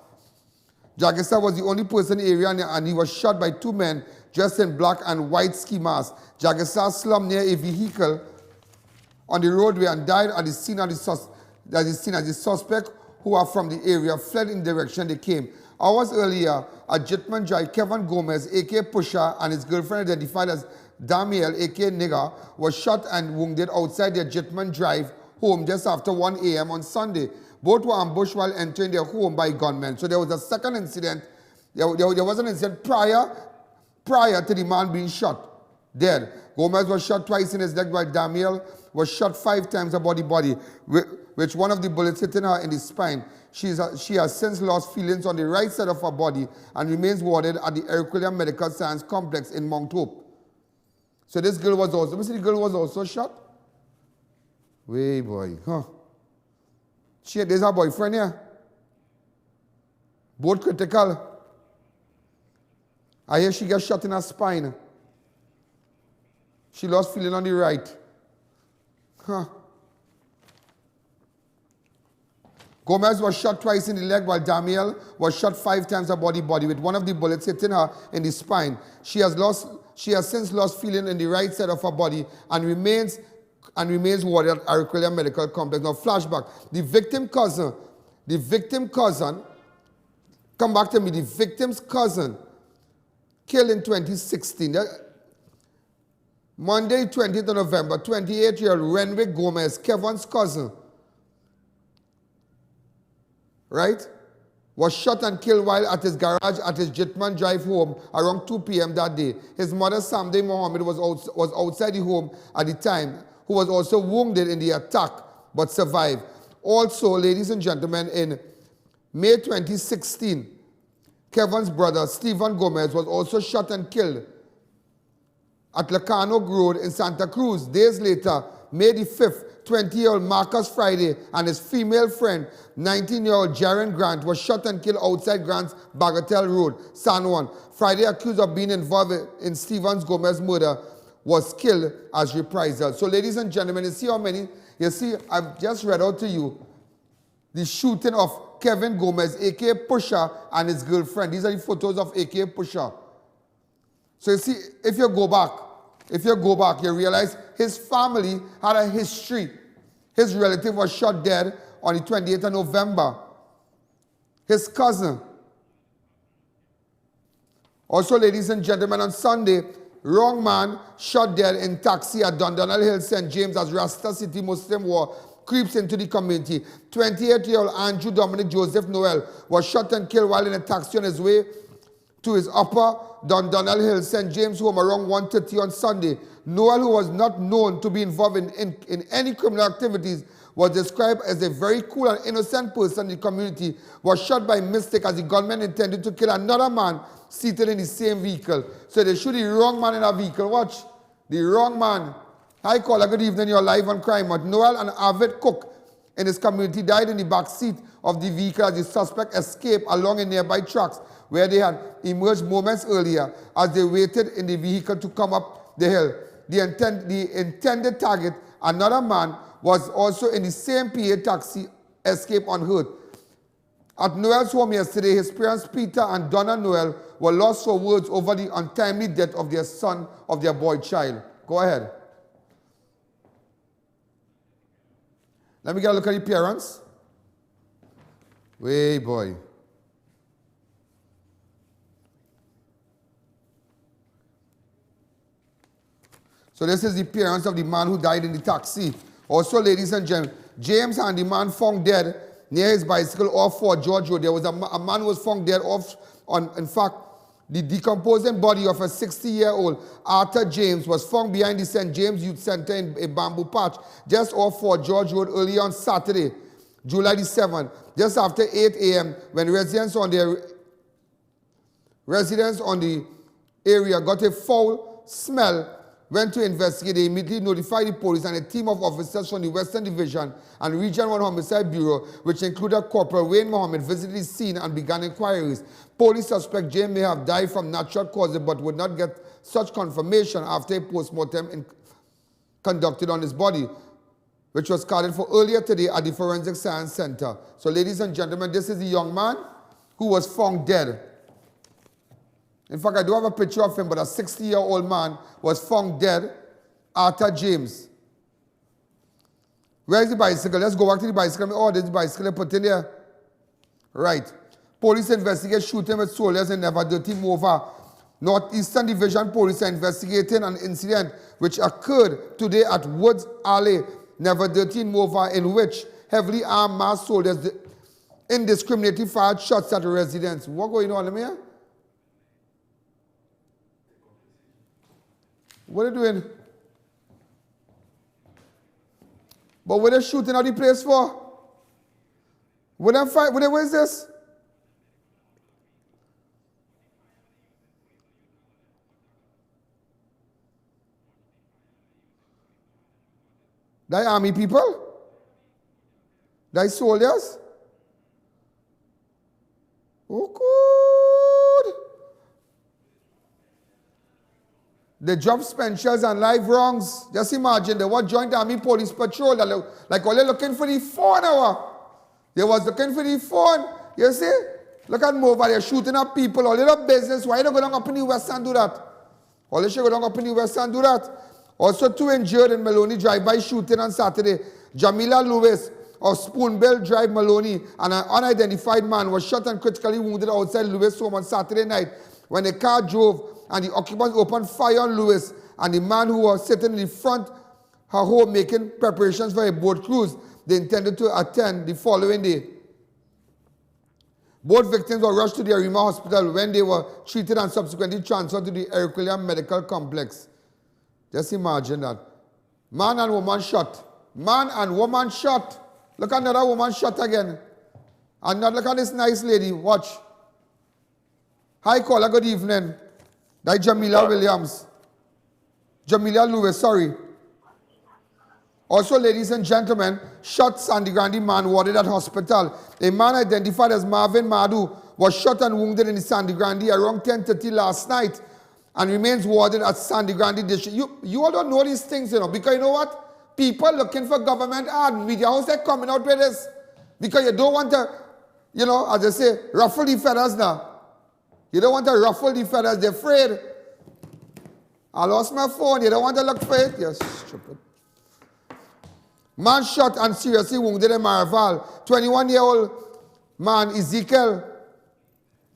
JAGESSAR was the only person in the area and he was shot by 2 men dressed in black and white ski masks. JAGESSAR slumped near a vehicle on the roadway and died at the scene as the suspect, who are from the area, fled in the direction they came. Hours earlier, at Jitman Drive, Kevin Gomez, a.k.a. Pusher, and his girlfriend, identified as Damiel, a.k.a. Nigga, was shot and wounded outside their Jitman Drive home just after 1 a.m. on Sunday. Both were ambushed while entering their home by gunmen. So there was a second incident. There was an incident prior to the man being shot dead. Gomez was shot twice in his leg, while Damiel was shot 5 times about the body, which one of the bullets hitting her in the spine. She has since lost feelings on the right side of her body and remains warded at the Herculean Medical Science Complex in Mount Hope. So this girl was also, the girl was also shot? Way boy, huh? There's her boyfriend here. Both critical. I hear she got shot in her spine. She lost feeling on the right. Huh. Gomez was shot twice in the leg, while Damiel was shot 5 times about the body, with one of the bullets hitting her in the spine. She has since lost feeling in the right side of her body and remains warded at Herculean Medical Complex. Now, flashback. The victim's cousin, come back to me, the victim's cousin, killed in 2016. Monday, 20th of November, 28-year-old Renwick Gomez, Kevin's cousin, right, was shot and killed while at his garage at his Jitman Drive home around 2 p.m. that day. His mother, Samday Mohammed, was outside the home at the time, who was also wounded in the attack but survived. Also, ladies and gentlemen, in May 2016, Kevin's brother, Stephen Gomez, was also shot and killed at Lacano Road in Santa Cruz. Days later, May the 5th, 20-year-old Marcus Friday and his female friend, 19-year-old Jaren Grant, was shot and killed outside Grant's Bagatelle Road, San Juan. Friday, accused of being involved in Stephen Gomez's murder, was killed as reprisal. So, ladies and gentlemen, you see how many? You see, I've just read out to you the shooting of Kevin Gomez, a.k.a. Pusher, and his girlfriend. These are the photos of a.k.a. Pusher. So, you see, if you go back, you realize his family had a history. His relative was shot dead on the 28th of November. His cousin. Also, ladies and gentlemen, on Sunday, wrong man shot dead in taxi at Dundonald Hill, St. James, as Rasta City Muslim war creeps into the community. 28-year-old Andrew Dominic Joseph Noel was shot and killed while in a taxi on his way to his upper Dundonald Hill, St. James home around 1:30 on Sunday. Noel, who was not known to be involved in any criminal activities, was described as a very cool and innocent person in the community, was shot by mistake as the gunman intended to kill another man seated in the same vehicle. So they shoot the wrong man in a vehicle. Watch. The wrong man. Hi, caller. Good evening. You're live on Crime. But Noel, an avid cook in his community, died in the back seat of the vehicle as the suspect escaped along a nearby tracks where they had emerged moments earlier as they waited in the vehicle to come up the hill. The intended target, another man, was also in the same PA taxi, escaped unhurt. At Noel's home yesterday, his parents, Peter and Donna Noel, were lost for words over the untimely death of their son, of their boy child. Go ahead. Let me get a look at the parents. Way boy. So this is the parents of the man who died in the taxi. Also, ladies and gentlemen, James and the man found dead near his bicycle off Fort George Road. There was a man who was found dead off on, in fact, the decomposing body of a 60-year-old Arthur James was found behind the St. James Youth Center in a bamboo patch just off Fort George Road early on Saturday, July the 7th, just after 8 a.m. when residents on the area got a foul smell, went to investigate. They immediately notified the police, and a team of officers from the Western Division and Region 1 Homicide Bureau, which included Corporal Wayne Mohammed, visited the scene and began inquiries. Police suspect James may have died from natural causes but would not get such confirmation after a post-mortem conducted on his body, which was scheduled for earlier today at the Forensic Science Center. So, ladies and gentlemen, this is the young man who was found dead. In fact, I do have a picture of him, but a 60-year-old man was found dead, Arthur James. Where is the bicycle? Let's go back to the bicycle. Oh, there's the bicycle I put in there. Right. Police investigate shooting with soldiers in Never Dirty Mova. Northeastern Division Police are investigating an incident which occurred today at Woods Alley, Never Dirty Mova, in which heavily armed masked soldiers indiscriminately fired shots at residents. What going on here? What are they doing? But what are they shooting at the place for? What is this? They army people? They soldiers? Oh, good. They drop spenchers and live wrongs. Just imagine, they were joint army police patrol. Like all they're looking for the phone now. They was looking for the phone. You see? Look at Mova, they're shooting at people. All their business. Why don't go down up in the West and do that? All they should go down up in the West and do that. Also, 2 injured in Maloney drive-by shooting on Saturday. Jamila Lewis of Spoonbill Drive, Maloney, and an unidentified man was shot and critically wounded outside Lewis' home on Saturday night when the car drove and the occupants opened fire on Lewis and the man who was sitting in the front her home making preparations for a boat cruise they intended to attend the following day. Both victims were rushed to the ARIMA hospital when they were treated and subsequently transferred to the AROUCA Medical Complex. Just imagine that. Man and woman shot. Man and woman shot. Look at another woman shot again. And now look at this nice lady. Watch. Hi, caller. Good evening. That's Jamila Williams. Jamila Lewis, sorry. Also, ladies and gentlemen, shot Sandy Grande man warded at hospital. A man identified as Marvin Madu was shot and wounded in the Sandy Grande around 10:30 last night and remains warded at Sandy Grande District. You all don't know these things, you know, because you know what? People looking for government ad media house, they're coming out with this. Because you don't want to, you know, as I say, ruffle the feathers now. You don't want to ruffle the feathers, they're afraid. I lost my phone, you don't want to look for it? You're stupid. Man shot and seriously wounded in Maraval. 21-year-old man, Ezekiel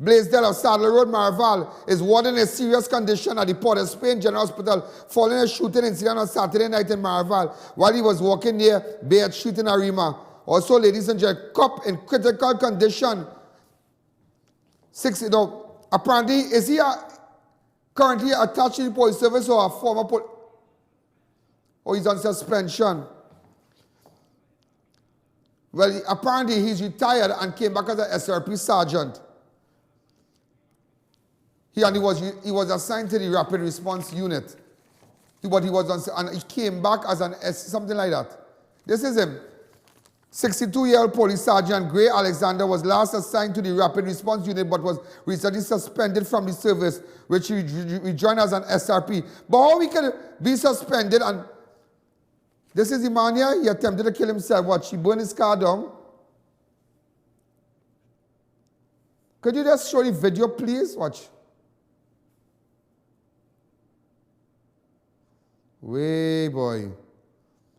Blaisdell of Saddle Road, Maraval, is warded in a serious condition at the Port of Spain General Hospital following a shooting incident on Saturday night in Maraval while he was walking near Bayard Street in Arima. Also, ladies and gentlemen, cop in critical condition. Apparently, is he currently attached to the police service or a former police? Or he's on suspension? Well, apparently he's retired and came back as an SRP sergeant. He was assigned to the Rapid Response Unit. But he was on, and he came back as an something like that. This is him. 62-year-old Police Sergeant Gray Alexander was last assigned to the Rapid Response Unit but was recently suspended from the service, which he rejoined as an SRP. But how he can be suspended and... This is the man here, he attempted to kill himself. What, she burned his car down? Could you just show the video, please? Watch. Way, boy.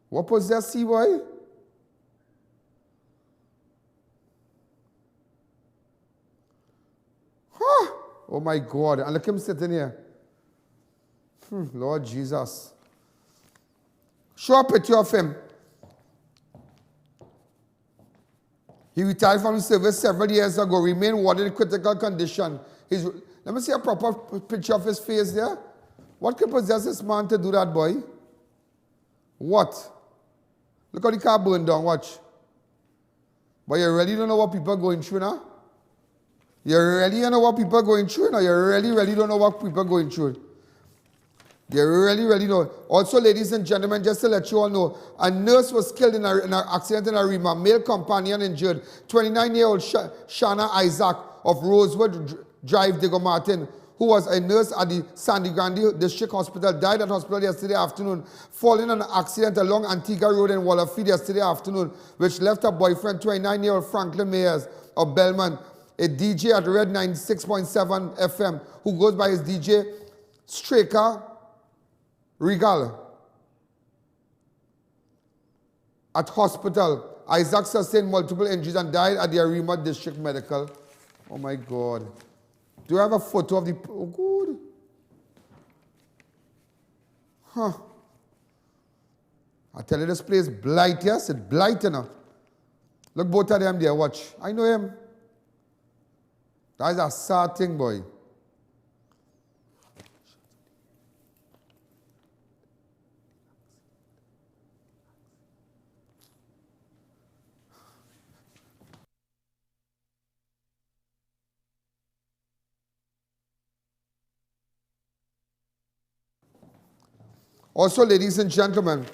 What possessed he, boy? Huh? Oh my God. And look him sitting here. Lord Jesus. Show a picture of him. He retired from the service several years ago, remained warded in critical condition. Let me see a proper picture of his face there. What could possess this man to do that, boy? What? Look how the car burned down, watch. But you really don't know what people are going through now? You really don't know what people are going through now? You really don't know what people are going through? You really don't. Also, ladies and gentlemen, just to let you all know, a nurse was killed in an accident in Arima. Male companion injured. 29-year-old Shana Isaac of Rosewood Drive, Diego Martin, who was a nurse at the Sandy Grande District Hospital, died at hospital yesterday afternoon, following an accident along Antigua Road in Wallafield yesterday afternoon, which left her boyfriend, 29-year-old Franklin Mayers of Belmont, a DJ at Red 96.7 FM, who goes by his DJ Straker Regal. At hospital, Isaac sustained multiple injuries and died at the Arima District Medical. Oh my God. Do you have a photo of the... Oh, good. Huh. I tell you, this place blight, yes? It's blight, you know. Look, both of them there, watch. I know him. That is a sad thing, boy. Also, ladies and gentlemen,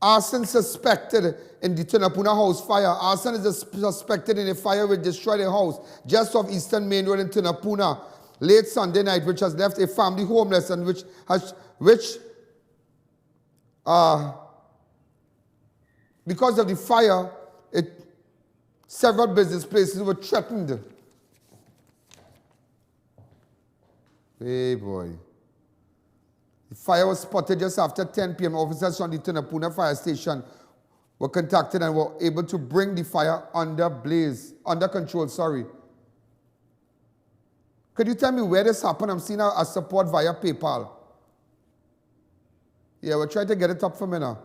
arson suspected in the Tunapuna house fire. Arson is suspected in a fire which destroyed a house just off Eastern Main Road in Tunapuna late Sunday night, which has left a family homeless and because of the fire, several business places were threatened. Hey, boy. The fire was spotted just after 10 p.m. Officers from the Tunapuna fire station were contacted and were able to bring the fire under control, sorry. Could you tell me where this happened? I'm seeing a support via PayPal. Yeah, we're trying to get it up for me now.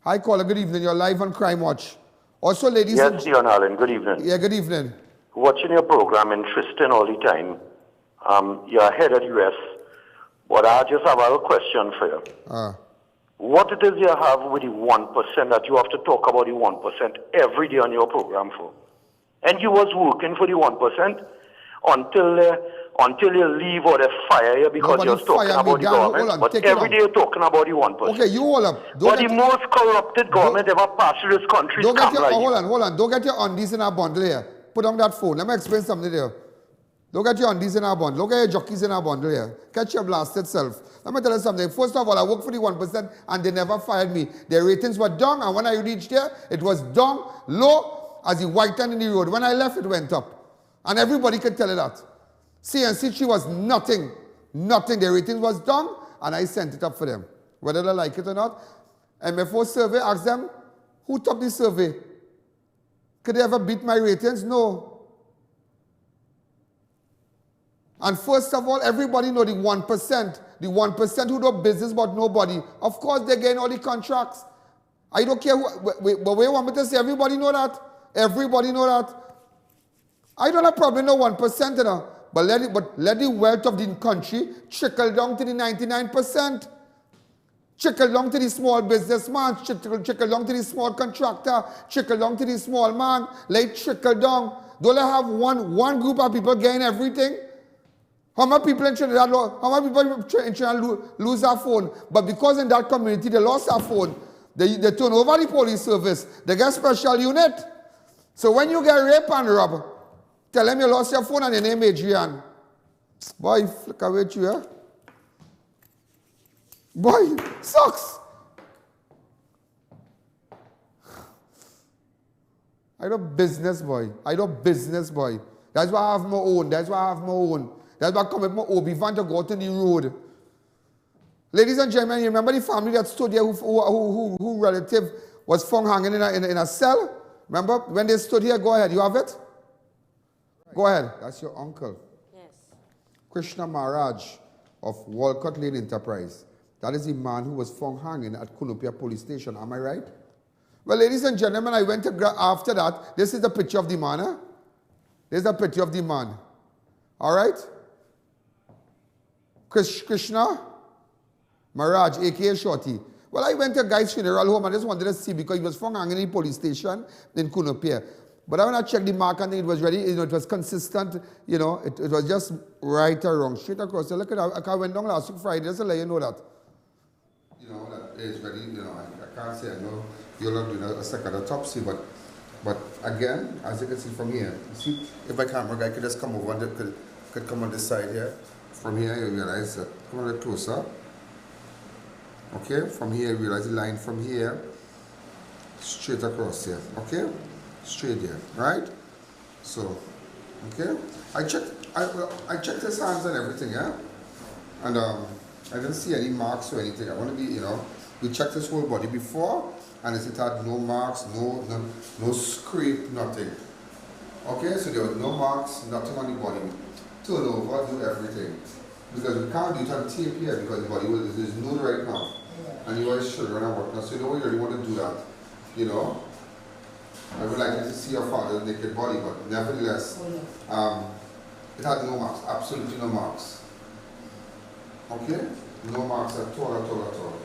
Hi, caller. Good evening. You're live on Crime Watch. Also, ladies and... Yes, Dion Allen. Good evening. Yeah, good evening. Watching your program, interesting all the time. You're ahead of the rest. But I just have a little question for you. What it is you have with the 1% that you have to talk about the 1% every day on your program for? And you was working for the 1% until you leave or they fire you because you're talking about the government. But every day you're talking about the 1%. Okay, you hold up. But the most corrupted government ever passed through this country is hold on. Don't get your undies in our bundle here. Put on that phone. Let me explain something there. Look at your undies in our bundle. Look at your jockeys in our bundle here. Catch your blasted self. Let me tell you something. First of all, I worked for the 1% and they never fired me. Their ratings were down, and when I reached there, it was down, low, as the white line in the road. When I left, it went up. And everybody could tell you that. CNC3 was nothing. Nothing. Their ratings was down, and I sent it up for them. Whether they like it or not. MFO survey, ask them, who took the survey? Could they ever beat my ratings? No. And first of all, everybody know the 1%. The 1% who do business but nobody. Of course, they're getting all the contracts. I don't care who, but we want me to say everybody know that. Everybody know that. I don't have problem no 1%, you know. But let the wealth of the country trickle down to the 99%. Trickle down to the small businessman, trickle down to the small contractor, trickle down to the small man. Let it trickle down. Don't let have one group of people getting everything. How many people in Trinidad, lose their phone? But because in that community they lost their phone, they turn over the police service. They get special unit. So when you get raped and robbed, tell them you lost your phone and your name Adrian. Boy, flick away at you, eh? Boy, sucks. I do business, boy. I do business, boy. That's why I have my own. That's why I have my own. That's why I come with my Obi van to go out on the road. Ladies and gentlemen, you remember the family that stood here who relative was found hanging in a cell? Remember when they stood here? Go ahead. You have it? Right. Go ahead. That's your uncle. Yes. Krishna Maharaj of Walcott Lane Enterprise. That is the man who was found hanging at Kunupia Police Station. Am I right? Well, ladies and gentlemen, I went to after that. This is the picture of the man. Huh? This is the picture of the man. All right? Krishna Maharaj, a.k.a. Shorty. Well, I went to a guy's funeral home. I just wanted to see because he was found hanging in the police station in Kunupia. But when I checked the mark and it was ready, you know, it was consistent, you know, it was just right or wrong, straight across. So look at that. I went down last week Friday just to let you know that. You know, that is ready, you know, I can't say I know you're not doing a second autopsy, but again, as you can see from here, you see, if my camera guy could just come over and could come on this side here. From here, you realize that, come a little closer. Okay, from here, you realize the line from here, straight across here, okay? Straight there, right? So, okay? I checked his hands and everything, yeah? And I didn't see any marks or anything. I want to be, you know, we checked his whole body before, and it had no marks, no scrape, nothing. Okay, so there was no marks, nothing on the body. Turn over, do everything. Because we can't do it on tape here because the body is nude right now. And you always children and whatnot, so you don't really want to do that. You know? I would like you to see your father's naked body, but nevertheless, it had no marks, absolutely no marks. Okay? No marks at all, at all, at all.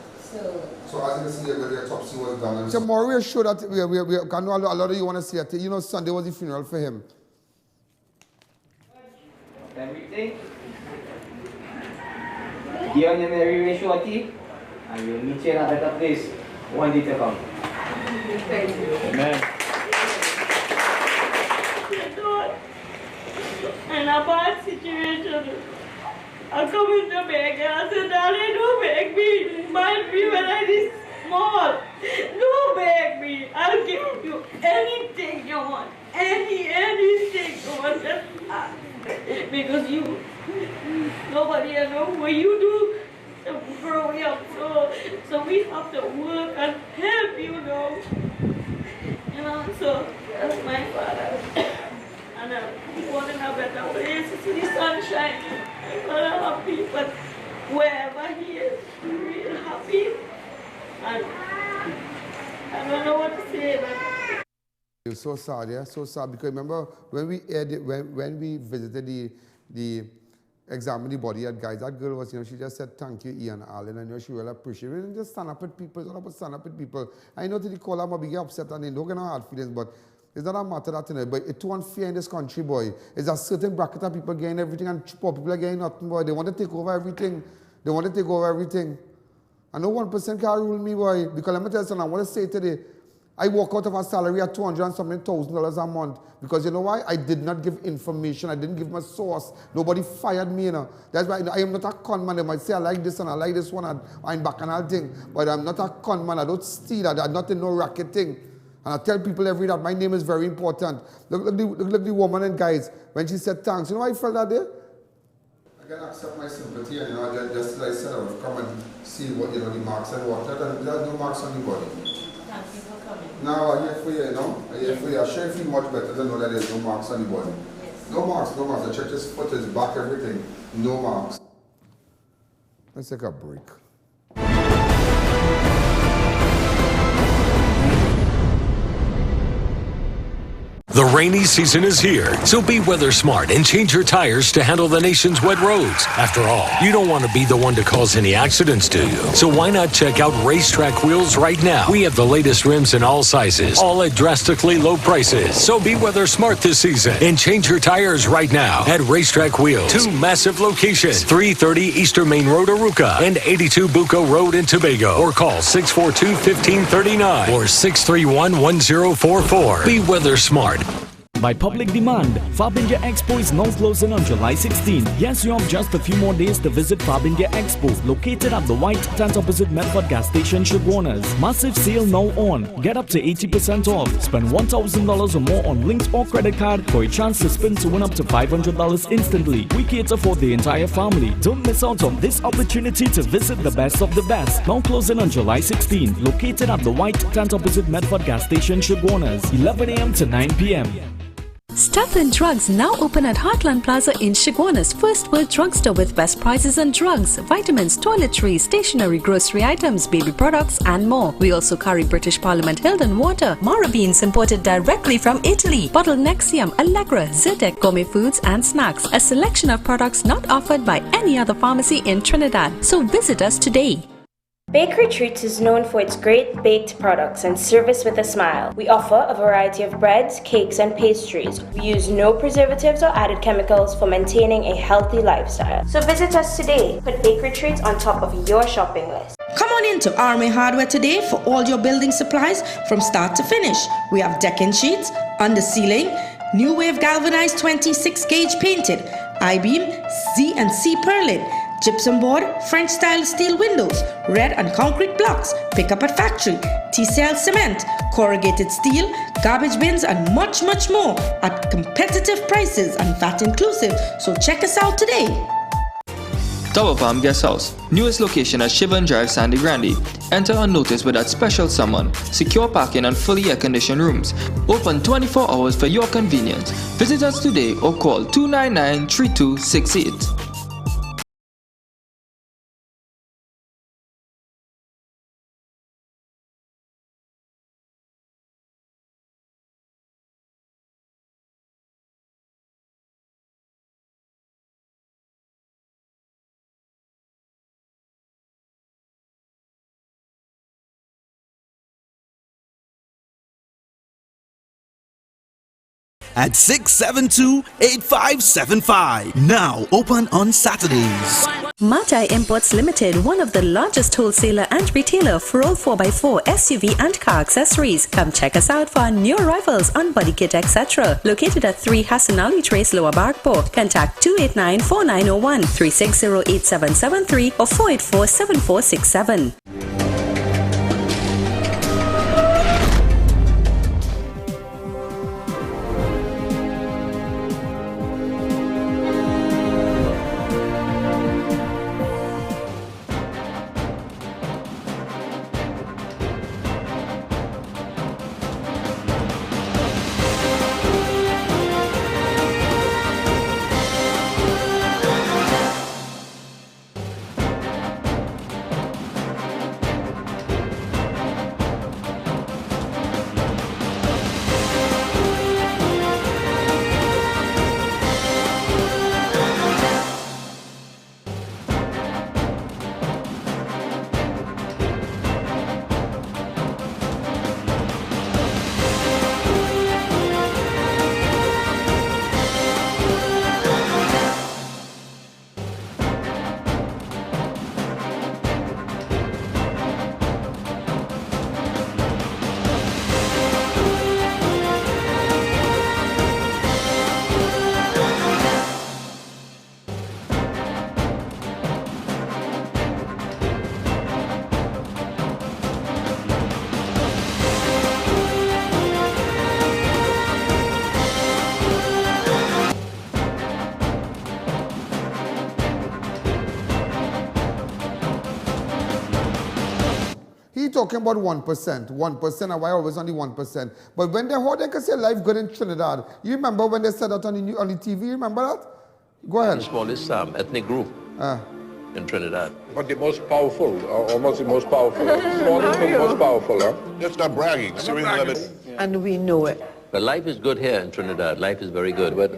So as you can see here, the autopsy was done. Tomorrow we'll show that, I know a lot of you want to see it. You know, Sunday was the funeral for him. Everything. Give on your Mary Shorty, and we'll meet you in a better place one day to come. Thank you. Amen. In a bad situation, I come in to beg and I said, darling, don't beg me. Mind me when I is small. Don't beg me. I'll give you anything you want. Anything you want. Just ask. Because you, nobody know what you do to grow up. So we have to work and help you know. You know, so that's my father. And I want to have a better place to see the sunshine. I'm gonna happy, but wherever he is, real happy. And I don't know what to say, but It's so sad, yeah, so sad. Because remember when we visited the examined the body at guys, that girl was, you know, she just said thank you, I.A.N, and you know she really appreciated it. We didn't just stand up with people. It's not about stand up with people. I know that the caller might be upset and they don't get no hard feelings, but it's not a matter that, you know, but it's too unfair in this country, boy. It's a certain bracket of people getting everything and poor people are getting nothing, boy. They want to take over everything. They want to take over everything. And no 1% can rule me, boy. Because let me tell you something, I want to say today, I walk out of a salary at $200 and something thousand a month because you know why? I did not give information. I didn't give my source. Nobody fired me, you know. That's why I am not a con man. They might say I like this and I like this one and I'm back and all thing. But I'm not a con man. I don't steal. I'm not in no racket thing. And I tell people every day that my name is very important. Look the woman and guys when she said thanks. You know why I felt that day? I can accept my sympathy and you know just as I said I would come and see what the marks and what. There's no marks on anybody. Thank you for coming. No, I'm here for you, you know. I'm here for you. I sure feel much better to know that there's no marks on anybody. Yes. No marks. I checked his foot, his back, everything. No marks. Let's take a break. The rainy season is here, so be weather smart and change your tires to handle the nation's wet roads. After all, you don't want to be the one to cause any accidents, do you? So why not check out Racetrack Wheels right now? We have the latest rims in all sizes, all at drastically low prices. So be weather smart this season and change your tires right now at Racetrack Wheels. 2 massive locations, 330 Eastern Main Road, AROUCA, and 82 Bucco Road in Tobago. Or call 642-1539 or 631-1044. Be weather smart. By public demand, FABIAN Expo is now closing on July 16. Yes, you have just a few more days to visit FABIAN Expo, located at the white tent opposite Medford gas station, Chaguaramas. Massive sale now on. Get up to 80% off. Spend $1,000 or more on links or credit card for a chance to spin to win up to $500 instantly. We cater for the entire family. Don't miss out on this opportunity to visit the best of the best. Now closing on July 16, located at the white tent opposite Medford gas station, Chaguaramas, 11 a.m. to 9 p.m. Stuff and Drugs now open at Heartland Plaza in Chaguaramas, first world drugstore with best prices on drugs, vitamins, toiletries, stationery, grocery items, baby products and more. We also carry British Parliament Hilton water, Mara beans imported directly from Italy, bottled Nexium, Allegra, Zyrtec, gourmet foods and snacks, a selection of products not offered by any other pharmacy in Trinidad. So visit us today. Bakery Treats is known for its great baked products and service with a smile. We offer a variety of breads, cakes and pastries. We use no preservatives or added chemicals for maintaining a healthy lifestyle. So visit us today. Put Bakery Treats on top of your shopping list. Come on into ARIMA Hardware today for all your building supplies from start to finish. We have decking sheets, under ceiling, new wave galvanized 26 gauge painted, I-beam, Z and C purlin, gypsum board, French style steel windows, red and concrete blocks, pick up at factory, TCL cement, corrugated steel, garbage bins and much more at competitive prices and VAT inclusive. So check us out today. Tower Palm Guest House, newest location at Shivan Drive, Sandy Grande. Enter unnoticed with that special summon, secure parking and fully air-conditioned rooms. Open 24 hours for your convenience. Visit us today or call 299-3268. At 672-8575. Now open on Saturdays. Matai Imports Limited, one of the largest wholesaler and retailer for all 4x4 SUV and car accessories. Come check us out for our new arrivals on body kit, etc. Located at 3 Hassan Ali Trace, Lower Barkport. Contact 289-4901, 360-8773 or 484-7467. keep talking about 1%, and why always only 1%. But when they heard they can say life good in Trinidad, you remember when they said that on the TV, you remember that? Go ahead. The smallest ethnic group in Trinidad. But the most powerful, almost the most powerful. Smallest but most powerful, huh? That's not bragging. And we know it. But life is good here in Trinidad. Life is very good. But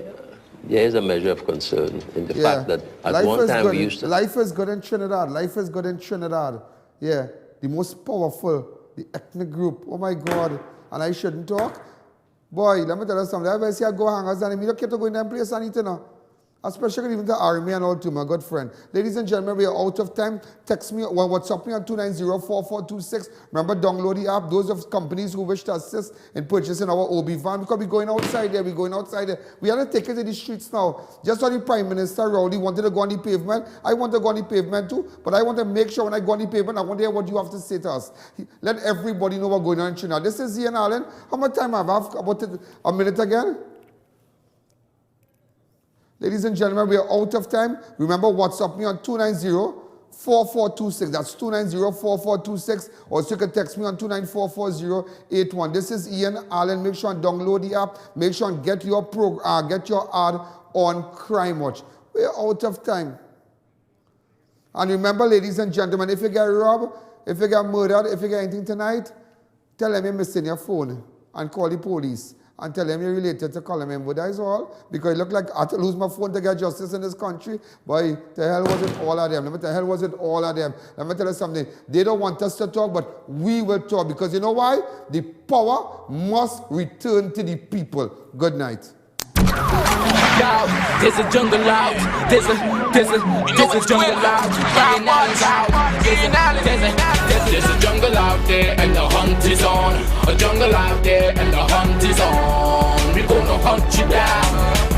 there is a measure of concern in the fact that at one time we used to... Life is good in Trinidad. Life is good in Trinidad. Yeah. The most powerful, the ethnic group. Oh my God. And I shouldn't talk? Boy, let me tell you something. I see I go hangers and you don't care to go in that place and eat, you know. Especially even the ARIMA and all too, my good friend. Ladies and gentlemen, we are out of time. Text me, WhatsApp me on 290-4426. Remember, download the app. Those of companies who wish to assist in purchasing our OB van, because we're going outside there, We have to take it to the streets now. Just like the Prime Minister Rowley wanted to go on the pavement, I want to go on the pavement too, but I want to make sure when I go on the pavement, I want to hear what you have to say to us. Let everybody know what's going on in Trinidad. This is I.A.N. Allen. How much time have I? About a minute again? Ladies and gentlemen, we are out of time. Remember, WhatsApp me on 290-4426. That's 290-4426. Also, you can text me on 2944081. This is I.A.N. Allen. Make sure and download the app. Make sure and get your ad on Crime Watch. We are out of time. And remember, ladies and gentlemen, if you get robbed, if you get murdered, if you get anything tonight, tell them you're missing your phone and call the police. And tell them you're related to Colin. But that is all. Because it looked like I had to lose my phone to get justice in this country. Boy, the hell was it all of them. Let me tell you something. They don't want us to talk, but we will talk. Because you know why? The power must return to the people. Good night. There's a jungle out. There's a jungle out. There's a jungle out there and the hunt is on. A jungle out there and the hunt is on. We're gonna hunt you down.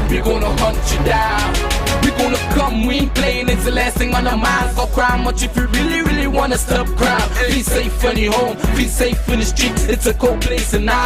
We're gonna hunt you down. We're gonna come, we ain't playing. It's the last thing on our minds for crime. Much if you really wanna stop crime. Be safe in your home, be safe in the streets. It's a cold place and I